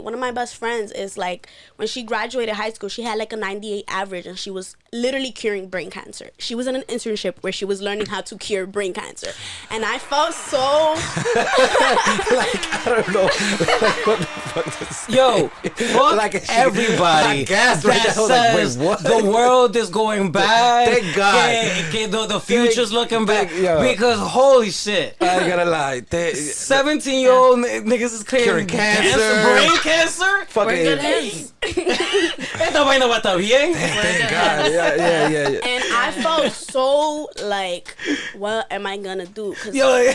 one of my best friends is like, when she graduated high school, she had like a 98 average, and she was literally curing brain cancer. She was in an internship where she was learning how to cure brain cancer, and I felt so like, I don't know. Like, what the fuck is this? Yo, fuck like everybody that that like, says wait, what? the world is going bad. Thank God. The future's looking bad. Because holy shit. I ain't gonna lie. 17-year-old niggas is curing cancer, brain cancer. We're good hands. Esta vaina va a estar bien. Thank God. Yeah. and I felt so like, what am I gonna do? 'Cause Yo,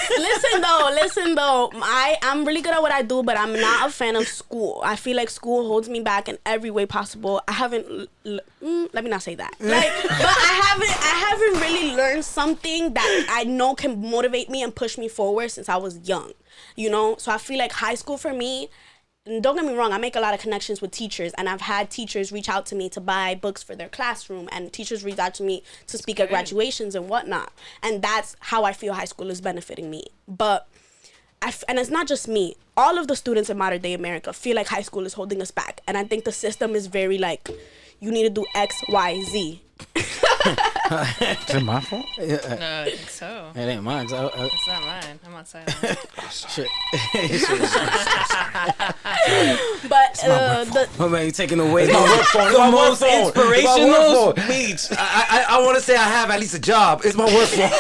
listen though, I'm really good at what I do, but I'm not a fan of school. I feel like school holds me back in every way possible. I haven't let me not say that, like, but I haven't really learned something that I know can motivate me and push me forward since I was young, you know. So I feel like high school for me, and don't get me wrong, I make a lot of connections with teachers, and I've had teachers reach out to me to buy books for their classroom, and teachers reach out to me to speak at graduations and whatnot. And that's how I feel high school is benefiting me. But and it's not just me. All of the students in modern day America feel like high school is holding us back. And I think the system is very like, you need to do X, Y, Z. Is it my fault? No, I think so. it ain't mine. It's not mine. I'm outside. Shit. But Oh man, you taking away My work phone. the My work most phone. My inspirational work phone. speech. I want to say I have at least a job. It's my work phone.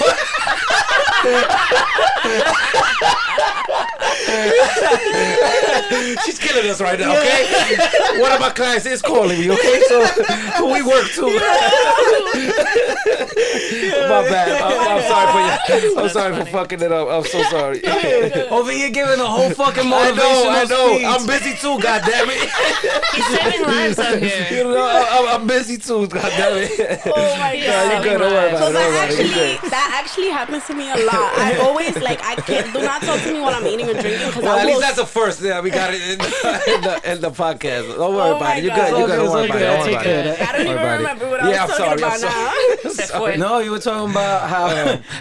She's killing us right now, okay? One of my clients is calling me, okay? So we work too. My bad. I'm sorry for you. I'm sorry for fucking it up. I'm so sorry. Over here giving a whole fucking I motivational know. speech. I'm busy too, goddammit. He's saving lives out here. You know, I'm busy too, goddammit. oh my Nah, god. you good. Don't worry about So it. Don't worry about it. You good. that actually happens to me a lot. I always like, I can't, do not talk to me while I'm eating or drinking, because Well, I at will. least that's a first. Yeah, we got it in the podcast. Don't worry Oh about it. my You're God. good. You're good. Don't worry about it. Don't worry about it. I don't even Everybody. remember what I was Yeah, I'm talking sorry. about I'm now. sorry. Se fue. No, you were talking about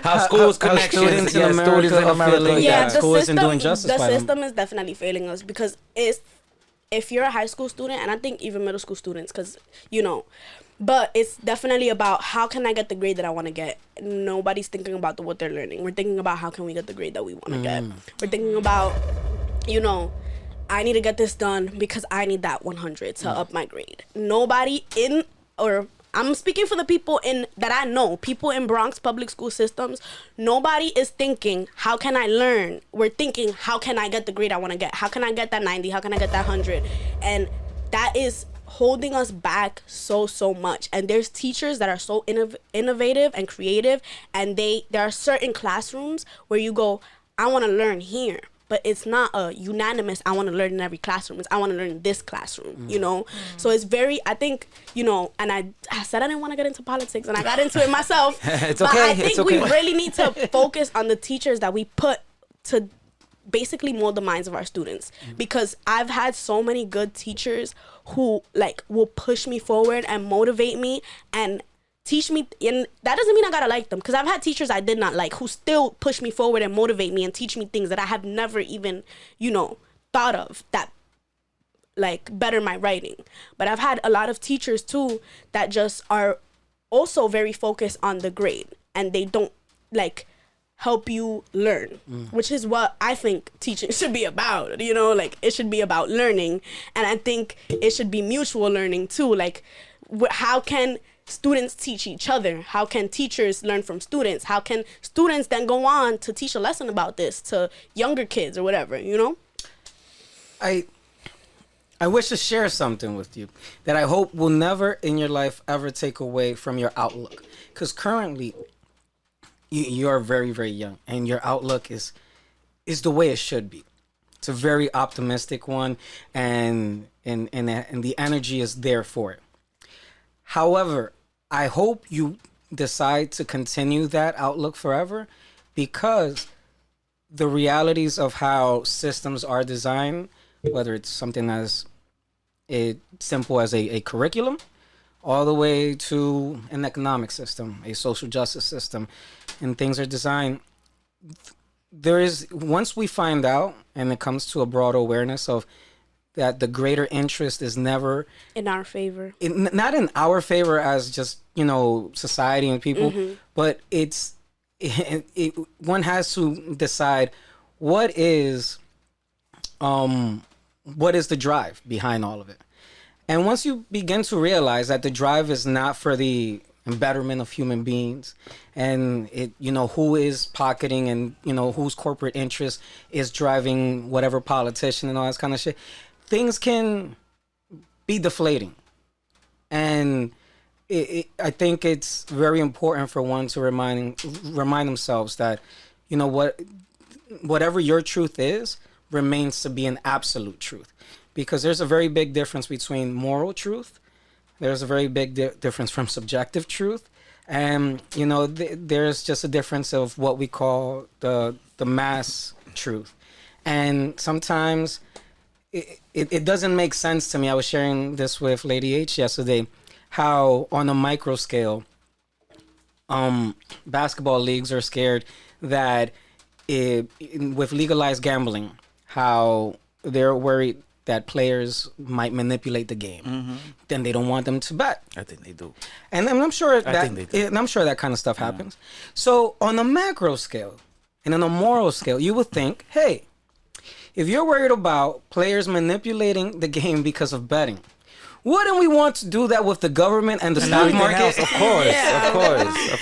How schools how connections. students in Yeah, America students in are America. feeling Yeah, that the school isn't system, doing justice the by them. system is definitely failing us, because if you're a high school student, and I think even middle school students, because, you know, but it's definitely about how can I get the grade that I want to get. Nobody's thinking about what they're learning. We're thinking about how can we get the grade that we want to get. We're thinking about, you know, I need to get this done because I need that 100 to up my grade. Nobody in or I'm speaking for the people that I know, people in Bronx public school systems. Nobody is thinking, how can I learn? We're thinking, how can I get the grade I want to get? How can I get that 90? How can I get that 100? And that is holding us back so much. And there's teachers that are so innovative and creative, and there are certain classrooms where you go, I want to learn here. But it's not a unanimous, I want to learn in every classroom. It's, I want to learn in this classroom, you know? So it's very, I think, you know, and I said I didn't want to get into politics, and I got into it myself. It's but okay. I think It's okay. we really need to focus on the teachers that we put to basically mold the minds of our students. Because I've had so many good teachers who, like, will push me forward and motivate me and teach me, and that doesn't mean I gotta like them, because I've had teachers I did not like who still push me forward and motivate me and teach me things that I have never even, you know, thought of that like better my writing. But I've had a lot of teachers too that just are also very focused on the grade, and they don't like help you learn, which is what I think teaching should be about, you know, like it should be about learning. And I think it should be mutual learning too. Like how can students teach each other? How can teachers learn from students? How can students then go on to teach a lesson about this to younger kids or whatever, you know? I wish to share something with you that I hope will never in your life ever take away from your outlook. Because currently, you are very, very young, and your outlook is the way it should be. It's a very optimistic one, and the energy is there for it. However, I hope you decide to continue that outlook forever, because the realities of how systems are designed, whether it's something as simple as a curriculum, all the way to an economic system, a social justice system, and things are designed. There is, once we find out, and it comes to a broad awareness of that the greater interest is never in our favor. Not in our favor as just, you know, society and people, but one has to decide what is the drive behind all of it. And once you begin to realize that the drive is not for the betterment of human beings, and it, you know, who is pocketing and, you know, whose corporate interest is driving whatever politician and all that kind of shit, things can be deflating. And I think it's very important for one to remind themselves that, you know, whatever your truth is remains to be an absolute truth. Because there's a very big difference between moral truth. There's a very big difference from subjective truth. And, you know, there's just a difference of what we call the mass truth. And sometimes it doesn't make sense to me. I was sharing this with Lady H yesterday, how on a micro scale, basketball leagues are scared that with legalized gambling, how they're worried that players might manipulate the game. Then they don't want them to bet. I think they do. And I'm sure that kind of stuff happens. So on a macro scale and on a moral scale, you would think, hey, if you're worried about players manipulating the game because of betting, wouldn't we want to do that with the government and the stock market? Of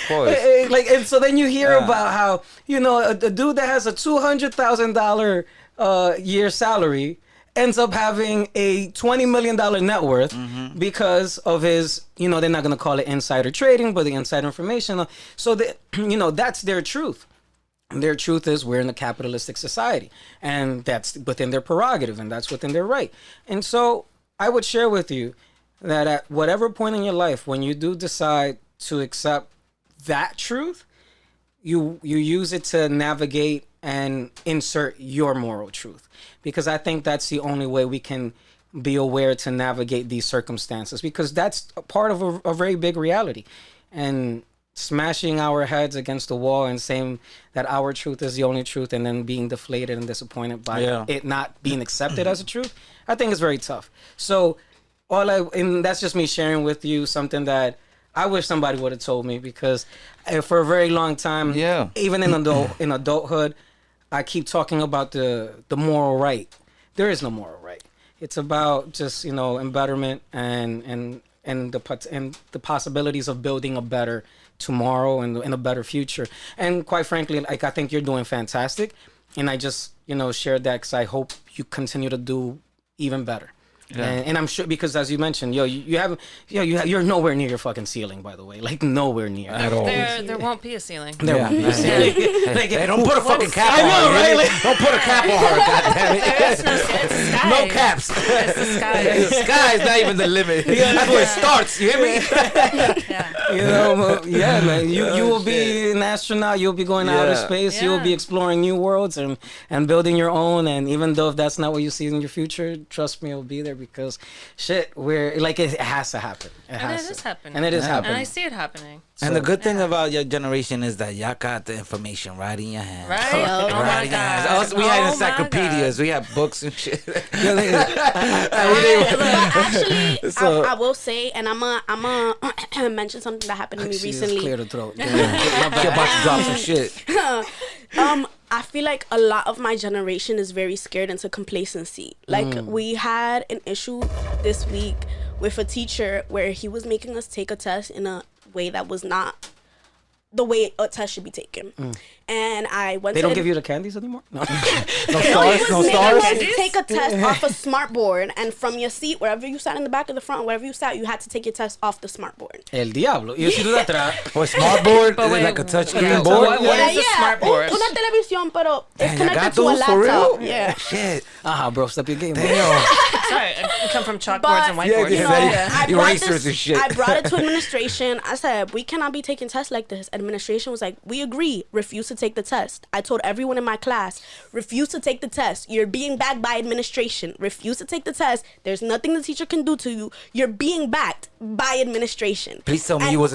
course. Like, and so then you hear about how, you know, a dude that has a $200,000 year salary ends up having a $20 million net worth because of his, you know, they're not going to call it insider trading, but the insider information. So that, you know, that's their truth. Their truth is we're in a capitalistic society, and that's within their prerogative, and that's within their right. And so I would share with you that at whatever point in your life, when you do decide to accept that truth, you use it to navigate and insert your moral truth. Because I think that's the only way we can be aware to navigate these circumstances, because that's a part of a very big reality. And smashing our heads against the wall and saying that our truth is the only truth, and then being deflated and disappointed by it not being accepted as a truth, I think is very tough. So and that's just me sharing with you something that I wish somebody would have told me, because for a very long time, even in adulthood, I keep talking about the moral right. There is no moral right. It's about just, you know, embetterment and and the possibilities of building a better tomorrow and a better future. And quite frankly, like, I think you're doing fantastic, and I just shared that because I hope you continue to do even better. Yeah. And I'm sure, because as you mentioned, you're nowhere near your fucking ceiling, by the way. Like, nowhere near at all. There won't be a ceiling. There won't be a ceiling. Hey, don't put a fucking cap on her. Right? Like, don't put a cap on her, goddammit. It's the sky. No caps. It's the sky. The sky is not even the limit. That's where it starts. You hear me? Yeah, man. You will be an astronaut. You'll be going to outer space. You'll be exploring new worlds and building your own. And even though if that's not what you see in your future, trust me, it'll be there, because we're like, it has to happen. It is happening. And it is happening. And I see it happening. And the good thing about your generation is that y'all got the information right in your hands. Right? Oh my God. Also, we had encyclopedias. We had books and shit. Actually, I will say, and I'm a mention something that happened to me recently. Clear the throat. You're about to drop some shit. I feel like a lot of my generation is very scared into complacency. Like, we had an issue this week with a teacher where he was making us take a test in a way that was not the way a test should be taken. And I went They don't give you the candies anymore? No. No stars? No stars? Take a test off a smart board, and from your seat, wherever you sat, in the back or the front, wherever you sat, you had to take your test off the smart board. El diablo. Y si tú de atrás. Or smart board? Is it like a touch screen board? What is a smart board? Una televisión, pero it's Damn, connected to a those for laptop. real? Yeah. Shit. Bro, step your game. Damn. Sorry, I come from chalkboards But, and whiteboards. you know, Erasers and shit. I brought it to administration. I said, we cannot be taking tests like this. Administration was like, we agree, refuse to take the test. I told everyone in my class, refuse to take the test. You're being backed by administration. Refuse to take the test. There's nothing the teacher can do to you. You're being backed by administration. Please tell me you was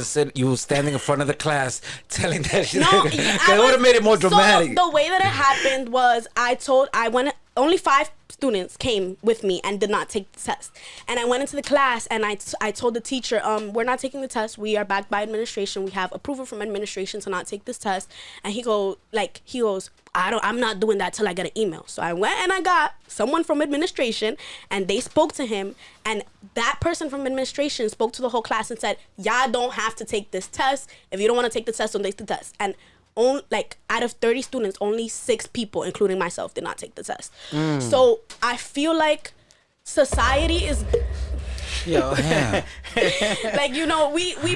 standing in front of the class telling that shit. No, That would have made it more dramatic. So the way that it happened was only 5 students came with me and did not take the test. And I went into the class and I told the teacher, we're not taking the test. We are backed by administration. We have approval from administration to not take this test. And he goes, I'm not doing that till I get an email. So I went and I got someone from administration, and they spoke to him, and that person from administration spoke to the whole class and said, y'all don't have to take this test. If you don't want to take the test, don't take the test. And out of 30 students, only 6 people, including myself, did not take the test. So I feel like society is we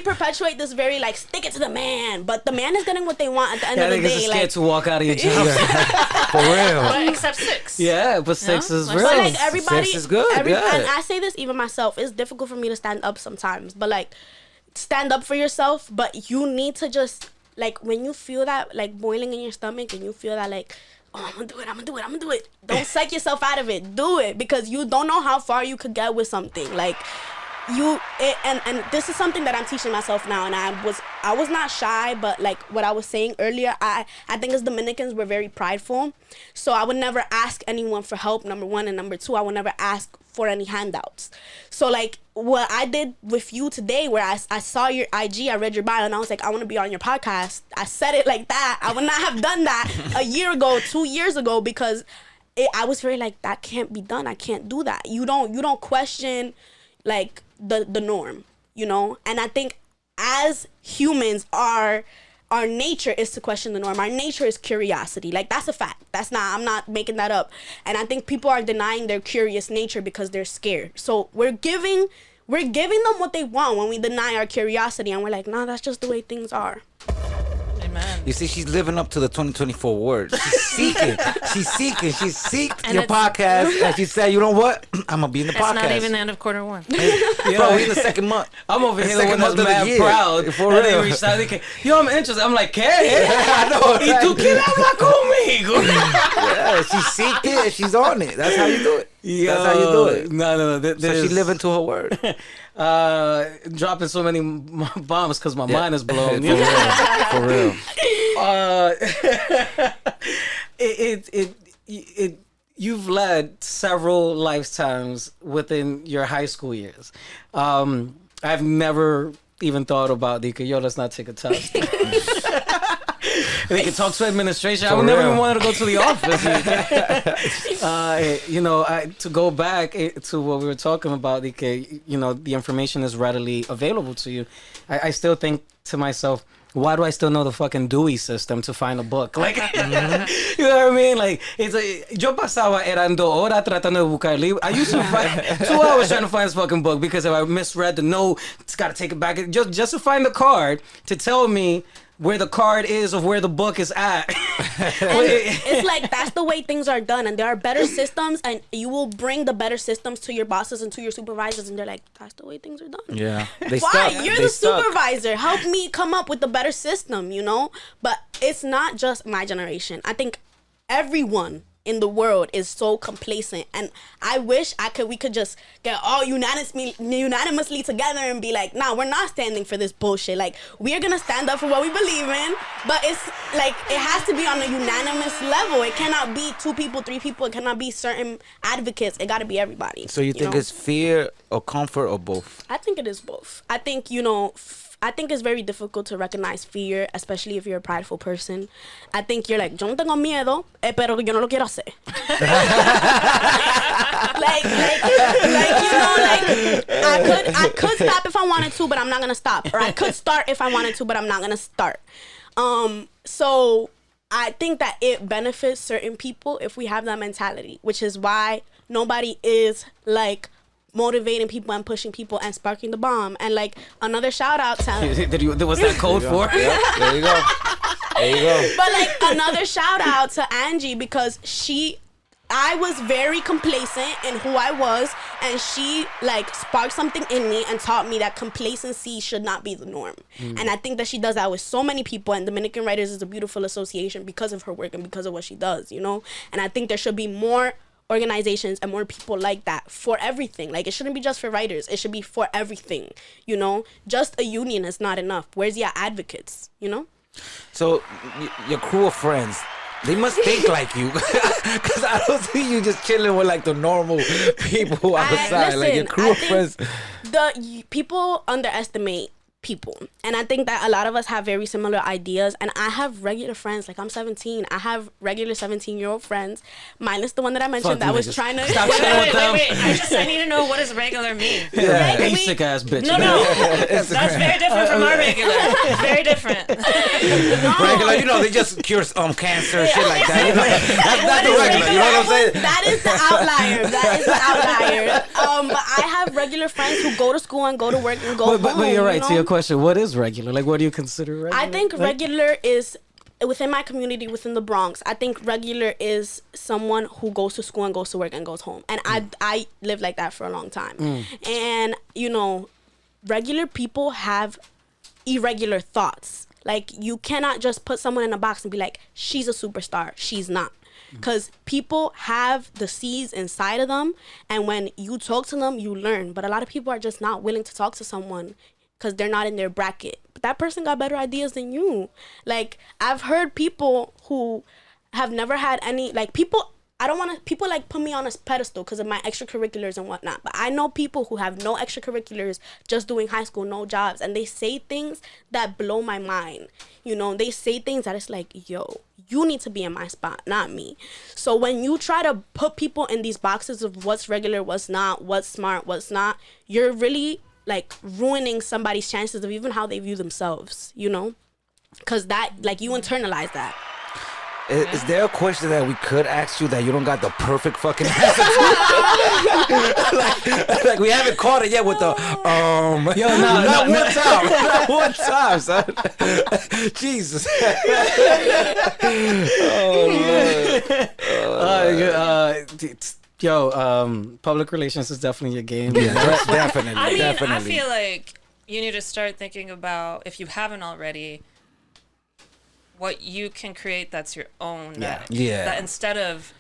perpetuate this very stick it to the man, but the man is getting what they want at the end of the day. Are scared to walk out of your job. For real. But except 6. Yeah, but 6 is real. But everybody, 6 is good. And I say this even myself. It's difficult for me to stand up sometimes, but stand up for yourself. But you need to just when you feel that boiling in your stomach, and you feel that I'm gonna do it. Don't psych yourself out of it. Do it, because you don't know how far you could get with something. And this is something that I'm teaching myself now. And I was not shy, but what I was saying earlier, I think as Dominicans, we're very prideful. So I would never ask anyone for help, number 1, and number 2, I would never ask for any handouts. So what I did with you today, where I saw your IG, I read your bio, and I was like, I want to be on your podcast. I said it like that. I would not have done that a year ago, 2 years ago, because I was very that can't be done. I can't do that. You don't question the norm, And I think as humans, our nature is to question the norm. Our nature is curiosity. That's a fact. I'm not making that up. And I think people are denying their curious nature because they're scared. So we're giving them what they want when we deny our curiosity, and we're like, nah, that's just the way things are. Amen. You see, she's living up to the 2024 word. She's seeking. She seeked your podcast, and she said, you know what? I'm going to be in the podcast. It's not even the end of quarter 1. Bro, we in the second month. I'm over here the one that's mad proud. For real. They reached out, I'm interested. I'm like, ¿qué? I know. ¿Y tú quieres hablar conmigo? Yeah, she seeked it, and she's on it. That's how you do it. That's how you do it. No. So she living to her word. Dropping so many bombs because my mind is blown. For real. You've led several lifetimes within your high school years. I've never even thought about let's not take a test. They can talk to administration. For I would never real. even wanted to go to the office. To go back to what we were talking about, the information is readily available to you. I still think to myself, why do I still know the fucking Dewey system to find a book? Like, you know what I mean? Like, yo pasaba eran 2 horas tratando de buscar el libro. I used to find 2 hours trying to find this fucking book because if I misread the note, it's got to take it back. Just to find the card to tell me where the card is of where the book is at. It's like that's the way things are done, and there are better systems, and you will bring the better systems to your bosses and to your supervisors, and they're like, that's the way things are done. Yeah. Why? You're the supervisor. Help me come up with a better system, But it's not just my generation. I think everyone in the world is so complacent, and I wish we could just get all unanimously together and be like, nah, we're not standing for this bullshit. Like, we're gonna stand up for what we believe in, but it's like it has to be on a unanimous level. It cannot be 2 people, 3 people. It cannot be certain advocates. It got to be everybody. So you think it's fear or comfort or both? I think it is both. I think I think it's very difficult to recognize fear, especially if you're a prideful person. I think you're like, yo no tengo miedo, pero yo no lo quiero hacer. I could stop if I wanted to, but I'm not gonna stop. Or I could start if I wanted to, but I'm not gonna start. So I think that it benefits certain people if we have that mentality, which is why nobody is like motivating people and pushing people and sparking the bomb. And like another shout out to Was that code for? Yeah, there you go. There you go. But like another shout out to Angy, because I was very complacent in who I was, and she like sparked something in me and taught me that complacency should not be the norm. And I think that she does that with so many people, and Dominican Writers is a beautiful association because of her work and because of what she does, And I think there should be more organizations and more people like that for everything. Like, it shouldn't be just for writers. It should be for everything, Just a union is not enough. Where's your advocates, So your crew of friends, they must think like you, because I don't see you just chilling with like the normal people outside. Like your crew of friends. People underestimate people, and I think that a lot of us have very similar ideas. And I have regular friends. Like, I'm 17. I have regular 17-year-old friends, minus the one that I mentioned that was trying to stop chilling with them. Wait. I need to know, what does regular mean? Yeah, basic ass bitch. No. That's very different from our regular. Very different. Regular, they just cure cancer and shit like that. That's the regular. You know what I'm saying? That is the outlier. But I have regular friends who go to school and go to work and go home. But you're right. To your question, what is regular? Like, what do you consider regular? I think regular is, within my community, within the Bronx, I think regular is someone who goes to school and goes to work and goes home. And I lived like that for a long time. And, regular people have irregular thoughts. Like, you cannot just put someone in a box and be like, she's a superstar. She's not. Because people have the seeds inside of them. And when you talk to them, you learn. But a lot of people are just not willing to talk to someone because they're not in their bracket. But that person got better ideas than you. Like, I've heard people who have never had any, like, people like put me on a pedestal because of my extracurriculars and whatnot. But I know people who have no extracurriculars, just doing high school, no jobs. And they say things that blow my mind. They say things that it's like, yo, you need to be in my spot, not me. So when you try to put people in these boxes of what's regular, what's not, what's smart, what's not, you're really like ruining somebody's chances of even how they view themselves, because that, like, you internalize that. Is there a question that we could ask you that you don't got the perfect fucking answer to? like we haven't caught it yet with the not one time, son. Jesus. Public relations is definitely your game. Yeah, definitely. I feel like you need to start thinking about, if you haven't already, what you can create that's your own. That instead of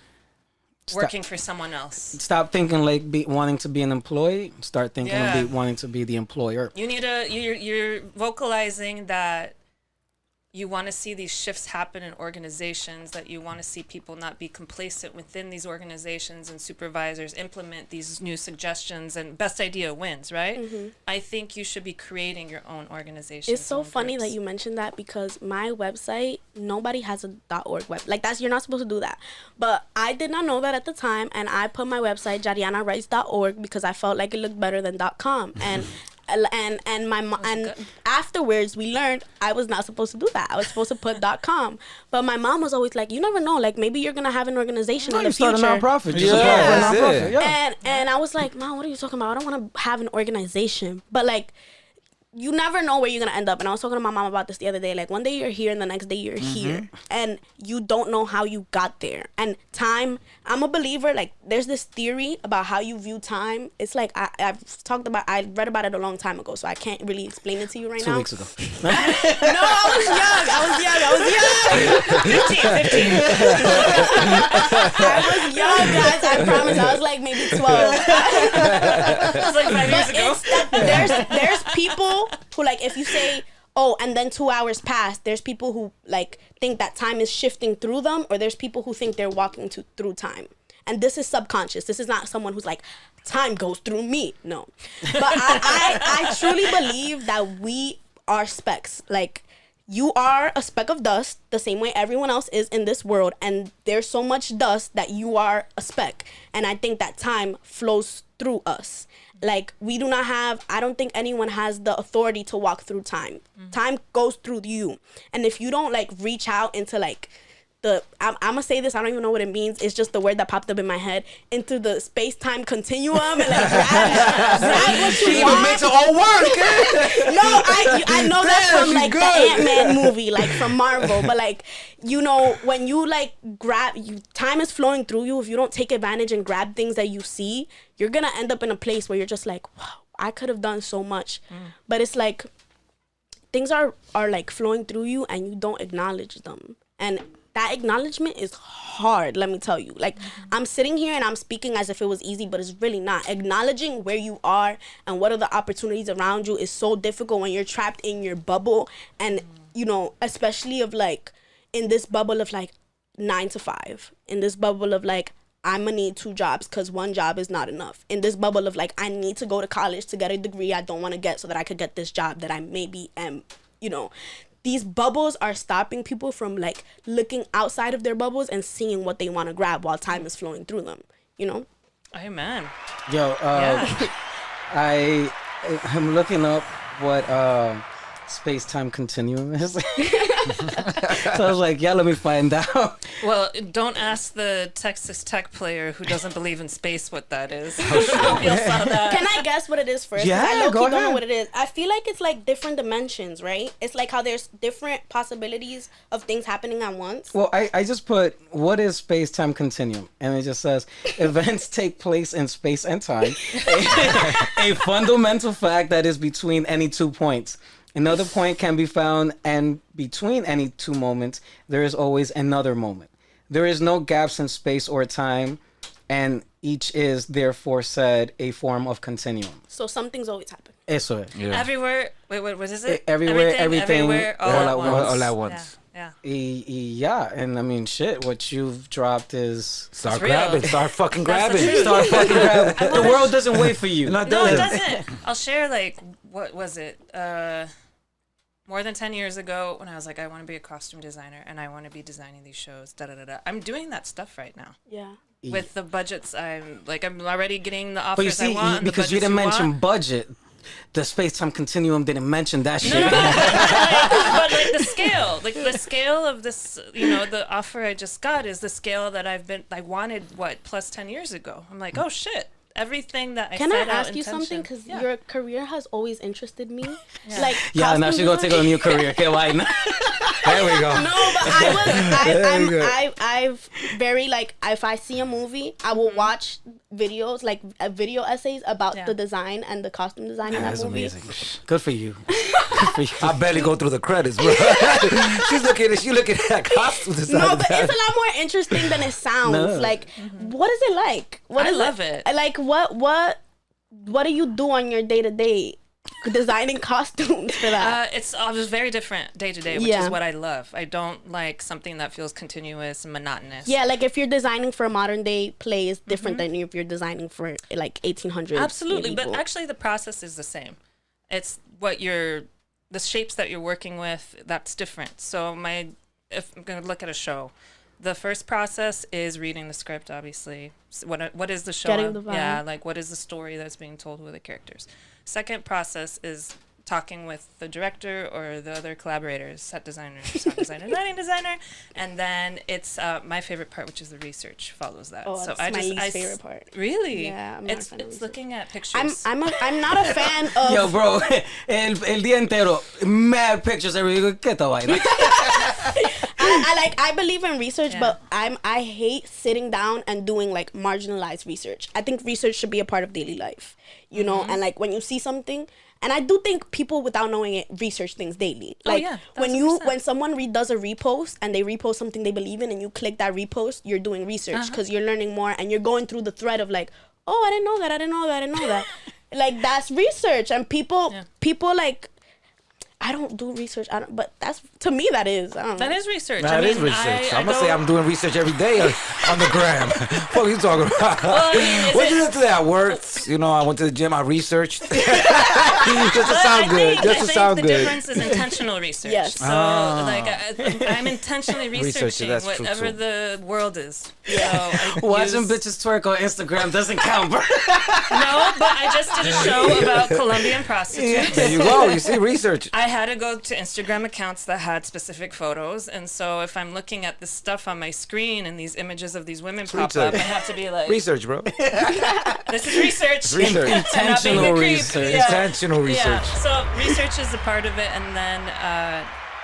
working for someone else. Stop thinking like wanting to be an employee. Start thinking of wanting to be the employer. You need you're vocalizing that you want to see these shifts happen in organizations, that you want to see people not be complacent within these organizations and supervisors implement these new suggestions and best idea wins, right? I think you should be creating your own organization. It's so funny that you mentioned that, because my website, nobody has a .org web. Like, you're not supposed to do that. But I did not know that at the time, and I put my website, JarianaWrites.org, because I felt like it looked better than .com. And afterwards we learned I was not supposed to do that. I was supposed to put .com. But my mom was always like, you never know, like maybe you're gonna have an organization in the future. Start a nonprofit. Just apply for a nonprofit. Yeah. And I was like, Mom, what are you talking about? I don't want to have an organization. But like, you never know where you're gonna end up. And I was talking to my mom about this the other day. Like, one day you're here and the next day you're here, and you don't know how you got there. And time, I'm a believer. Like, there's this theory about how you view time. It's like I read about it a long time ago, so I can't really explain it to you right now. 2 weeks ago. No, I was young. 15. I was young, guys. I promise. I was like maybe 12. It was like 5 years ago. There's people who, like, if you say, oh, and then 2 hours pass, there's people who like think that time is shifting through them, or there's people who think they're walking through time. And this is subconscious. This is not someone who's like, time goes through me. No. But I truly believe that we are specks. Like, you are a speck of dust the same way everyone else is in this world. And there's so much dust that you are a speck. And I think that time flows through us. Like, we do not have, I don't think anyone has the authority to walk through time. Time goes through you. And if you don't, like, reach out into, like, I'm gonna say this, I don't even know what it means. It's just the word that popped up in my head. Into the space-time continuum and, like, grab what you want. Even makes it all work. No, I know that's from, like, the Ant-Man movie, like, from Marvel. But, like, you know, when you, like, time is flowing through you. If you don't take advantage and grab things that you see, you're gonna end up in a place where you're just like, wow, I could have done so much. But it's like, things are like flowing through you and you don't acknowledge them. And that acknowledgement is hard, let me tell you. Like, I'm sitting here and I'm speaking as if it was easy, but it's really not. Acknowledging where you are and what are the opportunities around you is so difficult when you're trapped in your bubble. And, you know, especially of, like, in this bubble of, like, 9 to 5. In this bubble of, like, I'm gonna need 2 jobs because 1 job is not enough. In this bubble of, like, I need to go to college to get a degree I don't want to get so that I could get this job that I maybe am, you know. These bubbles are stopping people from, like, looking outside of their bubbles and seeing what they want to grab while time is flowing through them, you know? Amen. Yo, I'm looking up what space-time continuum is. So I was like, yeah, let me find out. Well, don't ask the Texas Tech player who doesn't believe in space what that is. You'll saw that. Can I guess what it is first? Yeah, I go don't know ahead. what it is. I feel like it's like different dimensions, right? It's like how there's different possibilities of things happening at once. Well, I just put, what is space-time continuum? And it just says, events take place in space and time. A fundamental fact that is between any 2 points. Another point can be found, and between any 2 moments, there is always another moment. There is no gaps in space or time, and each is, therefore said, a form of continuum. So something's always happening. Eso es. Yeah. Everywhere. Wait, what is it? Everywhere, everything, all at once. All at once. Yeah. Yeah, and I mean, shit, what you've dropped is... Start real. grabbing. Start fucking That's the grabbing. truth. Start fucking grabbing. The world doesn't wait for you. No, No, it doesn't. I'll share, like, what was it? More than 10 years ago when I was like, I want to be a costume designer and I want to be designing these shows, da-da-da-da. I'm doing that stuff right now. Yeah. With the budgets, I'm already getting the offers But you see, I want. because you didn't mention budget, the space-time continuum didn't mention that shit. No. But like the scale of this, you know, the offer I just got is the scale that I wanted, plus 10 years ago. I'm like, oh shit. Everything that I Can I set out ask you something? Because Yeah. your career has always interested me. Yeah. Like, Yeah, now she's gonna take a new career. Okay, why not? There we go. No, but I've very, like, if I see a movie, I will watch videos, like video essays about the design and the costume design in that That's movie. amazing. Good for you. Good for you. I barely go through the credits, bro. She's looking at costume design. No, but it's a lot more interesting than it sounds. No. Like, what is it like? I love it. Like, what do you do on your day to day? designing costumes for that? It's just very different day to day, which is what I love. I don't like something that feels continuous and monotonous. Yeah, like if you're designing for a modern day play, it's different than if you're designing for like 1800s. Absolutely, but actually the process is the same. It's the shapes that you're working with, that's different. So if I'm going to look at a show, the first process is reading the script, obviously. So what is the show? Getting the vibe. Yeah, like what is the story that's being told with the characters? Second process is talking with the director or the other collaborators, set designers, sound designer, lighting designer, and then it's my favorite part, which is the research, follows that. Oh, so that's my least favorite part. Really? Yeah, I'm not a It's fan of research. looking at pictures. I'm not a fan of. Yo, bro, el día entero, mad pictures every week. ¿Qué esta vaina? I believe in research, but I hate sitting down and doing like marginalized research. I think research should be a part of daily life, you know. And like when you see something, and I do think people without knowing it research things daily. Like when someone does a repost and they repost something they believe in, and you click that repost, you're doing research because you're learning more and you're going through the thread of like, oh, I didn't know that. Like that's research, and people like. I don't do research. But that's to me that is. I don't know. That is research. That is research. I'm gonna say I'm doing research every day on the gram. What are you talking about? Well, I mean, what you do today? I worked. You know, I went to the gym. I researched. Just to sound good. Just to sound good. The difference is intentional research. Yes. So like I'm intentionally researching that's whatever true, the world is. Yeah. So Watching bitches twerk on Instagram doesn't count, bro. No, but I just did a show about Colombian prostitutes. There you go. You see research. I had to go to Instagram accounts that had specific photos, and so if I'm looking at this stuff on my screen and these images of these women pop up, I have to be like, research, bro. this is research. Research. Intentional research. Intentional research. Yeah. So research is a part of it, and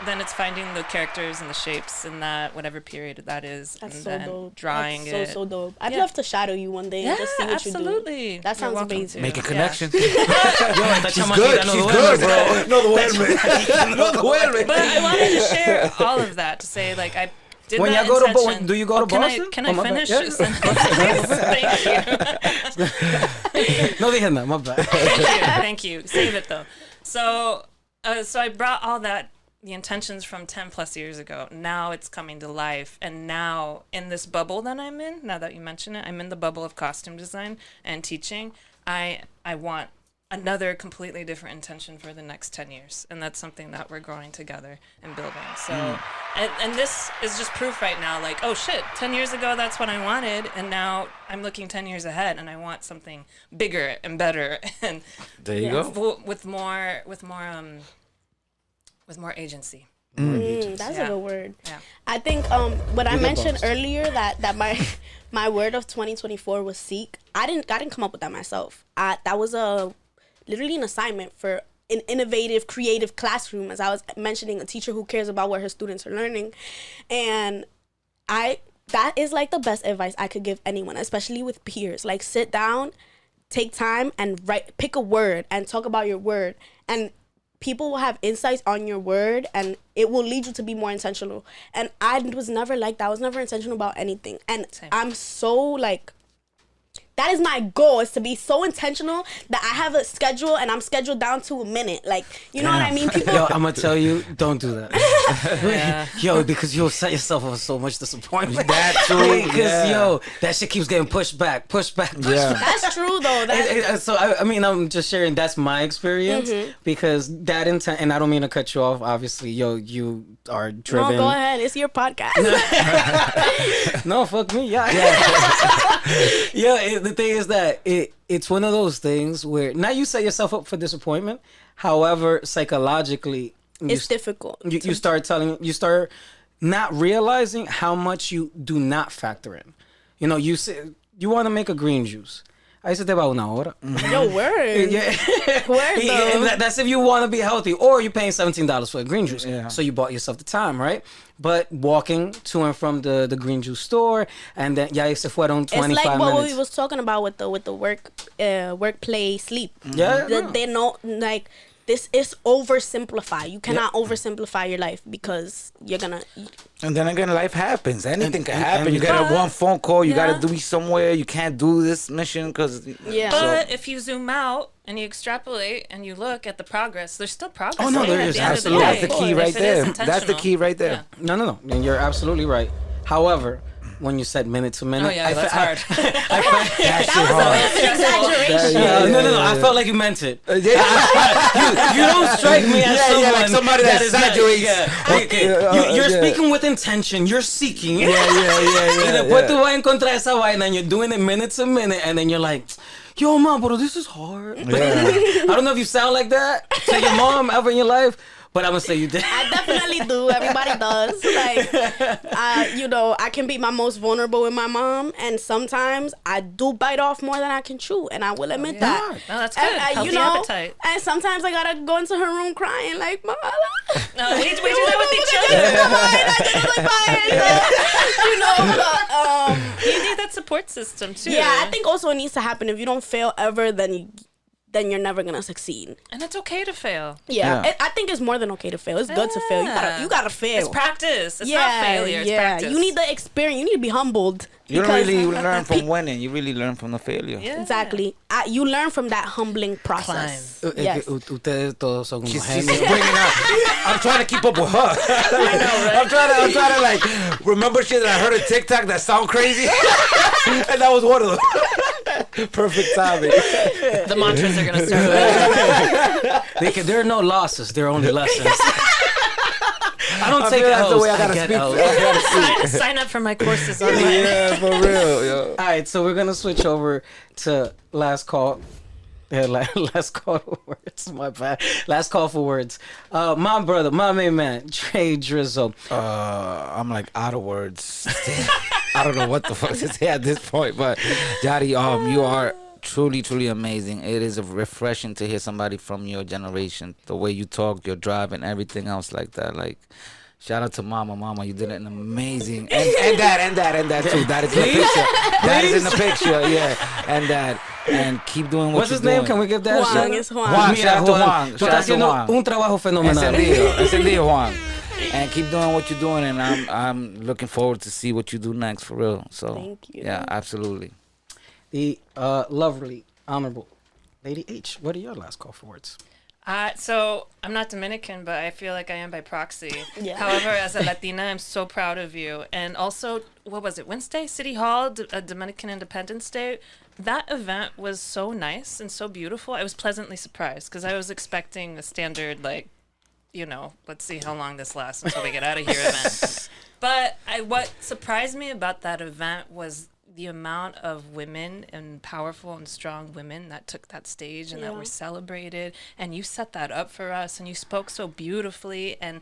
then it's finding the characters and the shapes in that whatever period that is, That's and so then dope. drawing That's it. so dope. I'd love to shadow you one day and just see what absolutely. you do. That sounds amazing. Make a connection. Yo, She's good. She's good, bro. No, the duerme. No, the duerme. But I wanted to share all of that to say, like, I did When that y'all go to intention. do you go to Boston? Can Oh, I my finish? bad. Thank you. No dije nada, my bad. Thank you. Save it though. So I brought all that, the intentions from 10 plus years ago. Now it's coming to life, and now in this bubble that I'm in, now that you mention it, I'm in the bubble of costume design and teaching. I want another completely different intention for the next 10 years, and that's something that we're growing together and building. So and this is just proof right now, like, oh shit, 10 years ago that's what I wanted, and now I'm looking 10 years ahead and I want something bigger and better and there you go. with more agency. That's a good word. Yeah. I think what I mentioned earlier that my word of 2024 was seek. I didn't come up with that myself. That was literally an assignment for an innovative, creative classroom, as I was mentioning, a teacher who cares about what her students are learning. And that is like the best advice I could give anyone, especially with peers. Like, sit down, take time, and pick a word and talk about your word. And people will have insights on your word, and it will lead you to be more intentional. And I was never like that. I was never intentional about anything. And I'm so like, that is my goal, is to be so intentional that I have a schedule and I'm scheduled down to a minute. Like, you know what I mean? People. Yo, I'm gonna tell you, don't do that. Yo, because you'll set yourself up for so much disappointment. That too. Because yo, that shit keeps getting pushed back. That's true though. So I mean, I'm just sharing. That's my experience, because that intent, and I don't mean to cut you off. Obviously, yo, you are driven. No, go ahead. It's your podcast. No, fuck me. Yeah. The thing is that it's one of those things where now you set yourself up for disappointment. However, psychologically, it's difficult. You start not realizing how much you do not factor in. You know, you say you want to make a green juice. Ahí se te va una hora. Yo, word. Yeah. Word though. That's if you want to be healthy, or you're paying $17 for a green juice. Yeah. So you bought yourself the time, right? But walking to and from the green juice store, and then ya se fueron 25 minutes. It's like what we was talking about with the work play, sleep. Yeah. They know, like, this is oversimplified. You cannot oversimplify your life because you're gonna. And then again, life happens. Anything can happen. You got one phone call. You got to be somewhere. You can't do this mission because. Yeah. But if you zoom out and you extrapolate and you look at the progress, there's still progress. Oh, no, there is. Absolutely. That's the key right there. That's the key right there. Yeah. No. And you're absolutely right. However, when you said minute to minute, that's hard. That was an exaggeration. No. I felt like you meant it. You don't strike me as someone like somebody that exaggerates. You're speaking with intention. You're seeking. Yeah. Y después tú vas a encontrar esa vaina and you're doing it minute to minute, and then you're like, yo, mom, bro, this is hard. Yeah. I don't know if you sound like that to your mom ever in your life. But I'm gonna say you did. I definitely do. Everybody does. Like, I can be my most vulnerable with my mom, and sometimes I do bite off more than I can chew, and I will admit that. No, that's good. Healthy appetite. And sometimes I gotta go into her room crying, like, Mama. No, we do that with each other. You need that support system too. Yeah, I think also it needs to happen. If you don't fail ever, then you're never gonna succeed. And it's okay to fail. Yeah. I think it's more than okay to fail. It's good to fail. You gotta fail. It's practice. It's not failure. It's practice. You need the experience. You need to be humbled. You don't really learn from winning. You really learn from the failure. Yeah. Exactly. You learn from that humbling process. Yes. Ustedes todos son unos She's genios. bringing up. I'm trying to keep up with her. I know, right? I'm trying to like remember shit that I heard on TikTok that sound crazy, and that was one of them. Perfect timing. The mantras are gonna start. There are no losses. There are only lessons. I don't take that's L's. the way I gotta speak. Sign up for my courses online. Yeah, for real. Yo. All right, so we're gonna switch over to last call. Yeah, last call for words. My bad. Last call for words. My brother, my main man, Dre Drizzo. I'm like out of words. I don't know what the fuck to say at this point, but Daddy, you are truly amazing. It is refreshing to hear somebody from your generation. The way you talk, your drive, and everything else like that. Like, shout out to Mama, you did an amazing, and that too. That is in the picture. That is in the picture, yeah. And that, and keep doing what What's you're his name? doing. Can we give that Juan, shit? it's Juan. Juan, shout out to Juan. Tú estás haciendo un trabajo fenomenal. Encendido, Juan. And keep doing what you're doing, and I'm looking forward to see what you do next, for real. So, thank you. Yeah, absolutely. The lovely, honorable Lady H. What are your last call for words? So I'm not Dominican, but I feel like I am by proxy. Yeah. However, as a Latina, I'm so proud of you. And also, what was it? Wednesday, City Hall, Dominican Independence Day. That event was so nice and so beautiful. I was pleasantly surprised because I was expecting a standard, like, let's see how long this lasts until we get out of here event. But what surprised me about that event was the amount of women and powerful and strong women that took that stage and that were celebrated, and you set that up for us, and you spoke so beautifully, and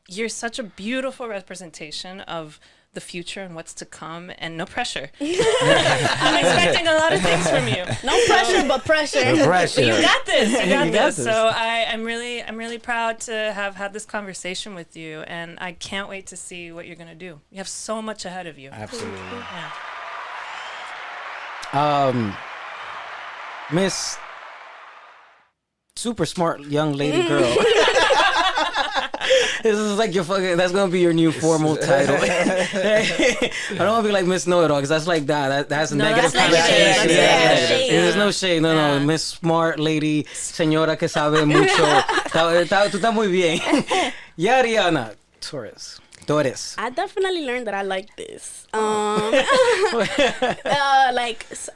you're such a beautiful representation of the future and what's to come, and no pressure. I'm expecting a lot of things from you. No pressure, but pressure. The pressure. You got this. You got this. this. So I'm really proud to have had this conversation with you, and I can't wait to see what you're gonna do. You have so much ahead of you. Absolutely. Yeah. Miss super smart young lady girl. This is like that's gonna be your new formal title. I don't want to be like Miss Know-It-All, because that's like that's a negative that's connotation. negative. That's shade. There's no shade. No. Miss Smart Lady, señora que sabe mucho. Tú estás muy bien. Yariana Torres. I definitely learned that I like this.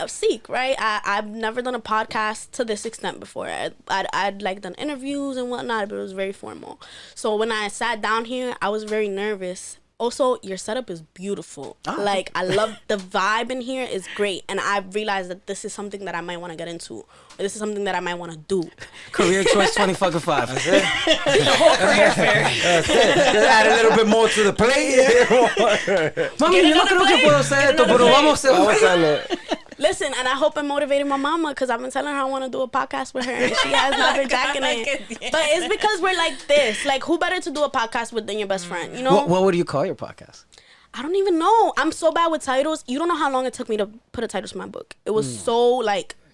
Seek, right? I've never done a podcast to this extent before. I'd like done interviews and whatnot, but it was very formal. So when I sat down here, I was very nervous. Also, your setup is beautiful. Oh. Like, I love the vibe in here is great. And I realized that this is something that I might want to get into. Or this is something that I might want to do. Career choice 20-5. That's it. The whole career fair. That's it. Just add a little bit more to the plate. Mami, yo no creo que puedo hacer esto, pero vamos a hacerlo. Listen, and I hope I motivated my mama, because I've been telling her I want to do a podcast with her, and she has not been jacking it. But it's because we're like this. Like, who better to do a podcast with than your best friend, you know? What would you call your podcast? I don't even know. I'm so bad with titles. You don't know how long it took me to put a title to my book. It was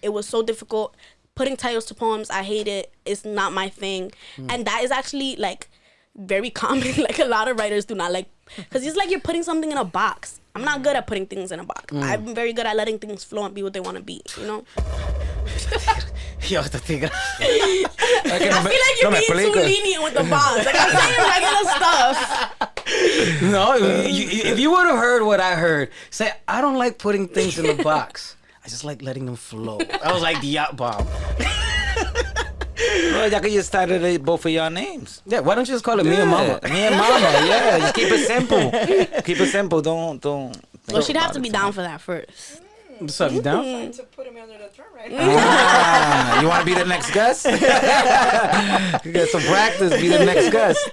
it was so difficult. putting titles to poems, I hate it. It's not my thing. And that is actually like very common. Like a lot of writers do not like, because it's like you're putting something in a box. I'm not good at putting things in a box. I'm very good at letting things flow and be what they want to be, you know? Yo, the thing. I feel like you're being too lenient with the box. Like, I'm saying regular stuff. No, if you would have heard what I heard, say, I don't like putting things in the box. I just like letting them flow. I was like the yacht bomb. Well, y'all could just started both of y'all names. Yeah, why don't you just call it me and mama? Me and mama, yeah. Just keep it simple. Keep it simple. Don't. Well, she'd have to be down for that first. So you down? To put me under the throat right now. You want to be the next guest? You get some practice. Be the next guest.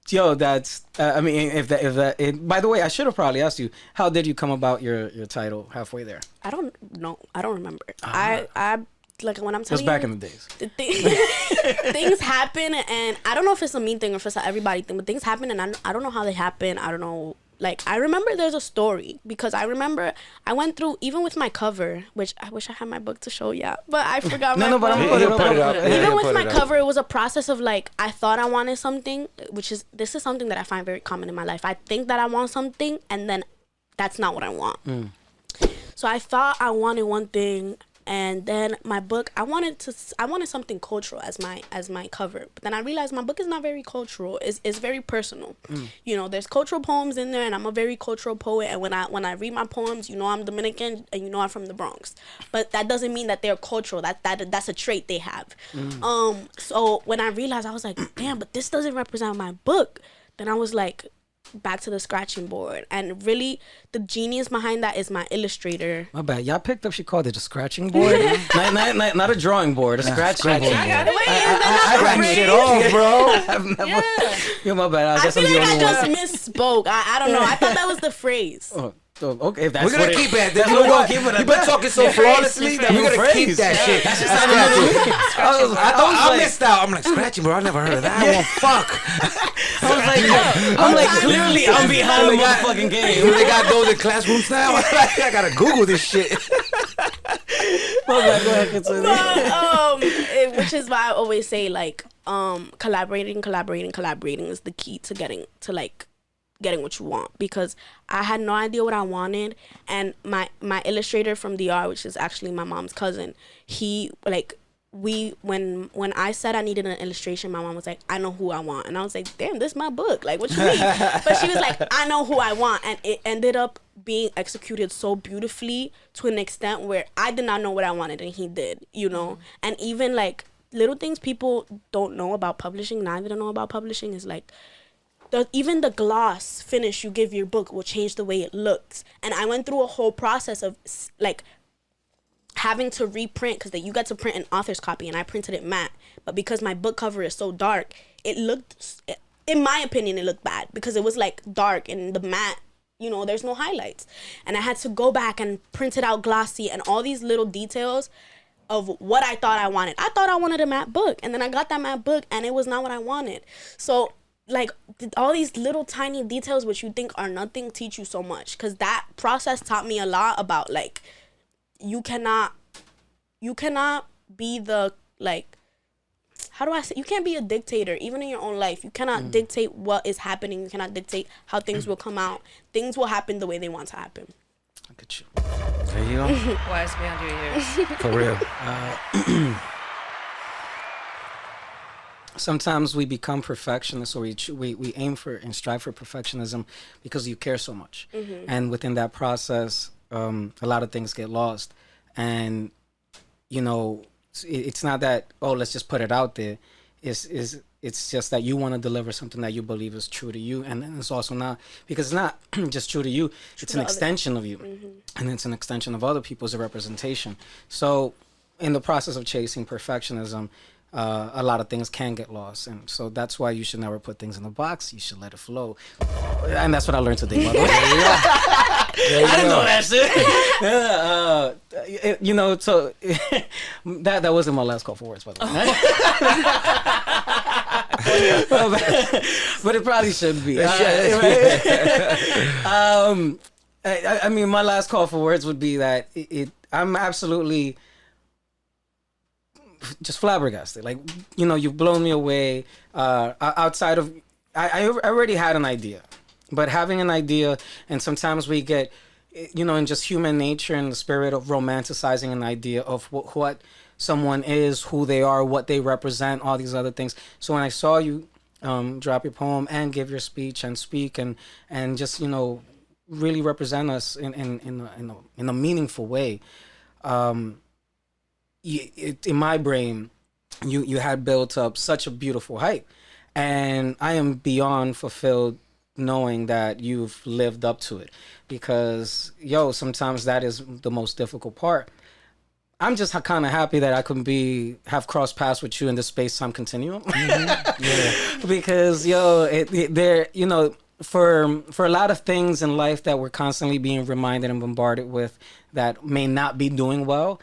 Yo, that's. I mean, if that. By the way, I should have probably asked you, how did you come about your title? Halfway there. I don't know. I don't remember. I like when I'm telling you. It was back you, in the days. Things happen, and I don't know if it's a me thing or if it's a everybody thing, but things happen, and I don't know how they happen. I don't know. Like, I remember there's a story, because I remember I went through, even with my cover, which I wish I had my book to show you, but I forgot my book. But I'm gonna put it up. Even with my cover, it was a process of, like, I thought I wanted something, this is something that I find very common in my life. I think that I want something, and then that's not what I want. So I thought I wanted one thing, and then my book, I wanted something cultural as my cover, but then I realized my book is not very cultural. It's very personal. You know, there's cultural poems in there, and I'm a very cultural poet, and when I read my poems, you know I'm Dominican, and you know I'm from the Bronx, but that doesn't mean that they're cultural. That's a trait they have. So when I realized, I was like, damn, but this doesn't represent my book, then I was like, back to the scratching board. And really, the genius behind that is my illustrator. My bad. Y'all picked up, she called it a scratching board. not a drawing board, a scratching board. I scratch shit off, bro. I've never. Yo, my bad. I guess feel I'm the like only I one. just misspoke. I don't know. I thought that was the phrase. Okay, if that's We're gonna what keep it. That's what we're gonna keep it. You've been talking so flawlessly that we're gonna keep that shit. I missed out. I'm like, scratching, bro. I never heard of that one. Fuck. I'm like, clearly I'm behind the motherfucking game. They got those in classrooms now. I gotta Google this shit. Go ahead, continue. Which is why I always say, like, collaborating is the key to getting what you want, because I had no idea what I wanted, and my illustrator from DR, which is actually my mom's cousin, he, like, when I said I needed an illustration, my mom was like, I know who I want, and I was like, damn, this is my book, like, what you mean? But she was like, I know who I want, and it ended up being executed so beautifully to an extent where I did not know what I wanted, and he did, you know. And even, like, little things people don't know about publishing, and I didn't know about publishing, is like, even the gloss finish you give your book will change the way it looks. And I went through a whole process of, like, having to reprint, because you got to print an author's copy, and I printed it matte. But because my book cover is so dark, it looked, in my opinion, it looked bad, because it was, like, dark, and the matte, you know, there's no highlights. And I had to go back and print it out glossy, and all these little details of what I thought I wanted. I thought I wanted a matte book, and then I got that matte book, and it was not what I wanted. So, like, all these little tiny details which you think are nothing teach you so much, because that process taught me a lot about, like, you cannot be the, like, how do I say, you can't be a dictator even in your own life. You cannot dictate what is happening. You cannot dictate how things will come out. Things will happen the way they want to happen. Look at you. There you go. Wise beyond your years. For real. Sometimes we become perfectionists, or we aim for and strive for perfectionism because you care so much. And within that process, a lot of things get lost. And, you know, it's not that, let's just put it out there. It's just that you want to deliver something that you believe is true to you. And then it's also not, because it's not just true to you, it's an extension of you. And it's an extension of other people as a representation. So in the process of chasing perfectionism, a lot of things can get lost, and so that's why you should never put things in a box. You should let it flow, and that's what I learned today. By the way, I didn't know that shit. You know, so that wasn't my last call for words, by the way. But it probably should be. I mean, my last call for words would be that I'm absolutely just flabbergasted. Like, you know, you've blown me away. Outside of, I already had an idea, but having an idea, and sometimes we get, you know, in just human nature and the spirit of romanticizing an idea of what someone is, who they are, what they represent, all these other things. So when I saw you drop your poem and give your speech and speak and just, you know, really represent us in a meaningful way, in my brain, you had built up such a beautiful hype, and I am beyond fulfilled knowing that you've lived up to it, because sometimes that is the most difficult part. I'm just kind of happy that I could have crossed paths with you in the space-time continuum. Mm-hmm. Because there, you know, for a lot of things in life that we're constantly being reminded and bombarded with that may not be doing well,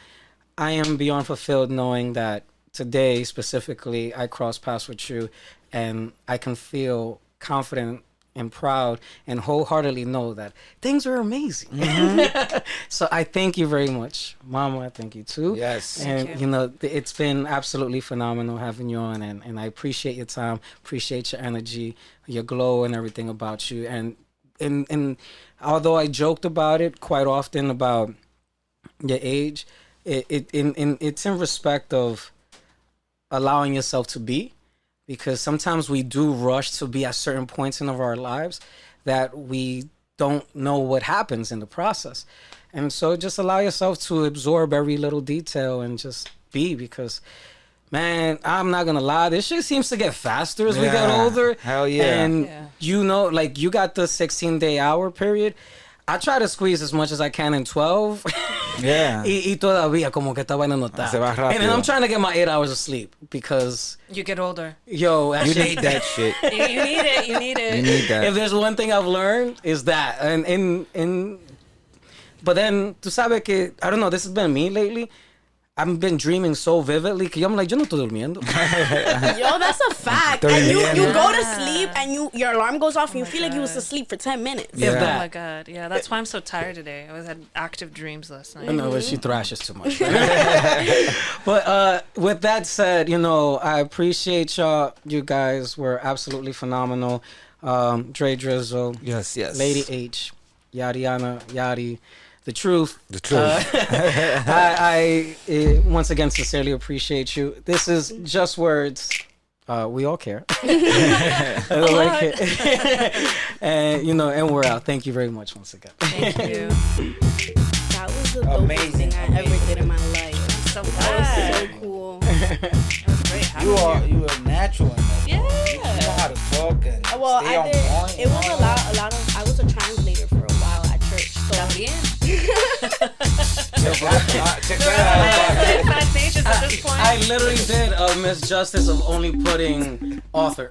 I am beyond fulfilled knowing that today specifically I crossed paths with you, and I can feel confident and proud and wholeheartedly know that things are amazing. Mm-hmm. So I thank you very much, Mama. I thank you too. Yes. And you know, it's been absolutely phenomenal having you on, and I appreciate your time, appreciate your energy, your glow, and everything about you. And although I joked about it quite often about your age, it's in respect of allowing yourself to be. Because sometimes we do rush to be at certain points in our lives that we don't know what happens in the process. And so just allow yourself to absorb every little detail and just be, because, man, I'm not going to lie, this shit seems to get faster as we get older. Hell yeah. And, you know, like, you got the 16-day hour period. I try to squeeze as much as I can in 12. Yeah. Y todavía como que esta vaina no está. Se va rápido. And then I'm trying to get my 8 hours of sleep because You get older. you need that shit. You need it. You need it. You need that. If there's one thing I've learned is that, but then tú sabes que, I don't know, this has been me lately. I've been dreaming so vividly que I'm like, yo no estoy durmiendo. Yo, that's a fact. And you go to sleep and your alarm goes off and you feel like you was asleep for 10 minutes. Yeah. Oh my God. Yeah, that's why I'm so tired today. I had active dreams last night. I know, but she thrashes too much. But with that said, you know, I appreciate y'all. You guys were absolutely phenomenal. Dre Drizzo. Yes. Lady H. Yariana, Yari. The truth. I once again sincerely appreciate you. This is Just Words. We all care. And you know, and we're out. Thank you very much once again. Thank you. That was the dopest thing I ever did in my life. So That glad. was so cool. That was great having You are natural in that. Yeah. You know how to talk and Well, stay on point. it was a lot of, I was a translator for a while at church. So También. Check that out. 5 pages at this point. I literally did a misjustice of only putting author.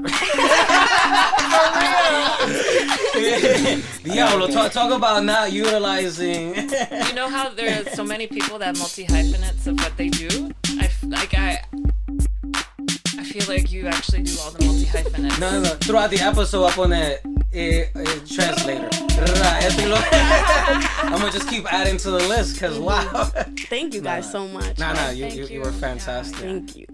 Diablo, talk about not utilizing. You know how there are so many people that multi-hyphenates of what they do? I feel like you actually do all the multi-hyphenates. No. Throughout the episode, I put a translator. I'm gonna just keep adding to the list because wow. thank you guys so much. You were fantastic. Thank you.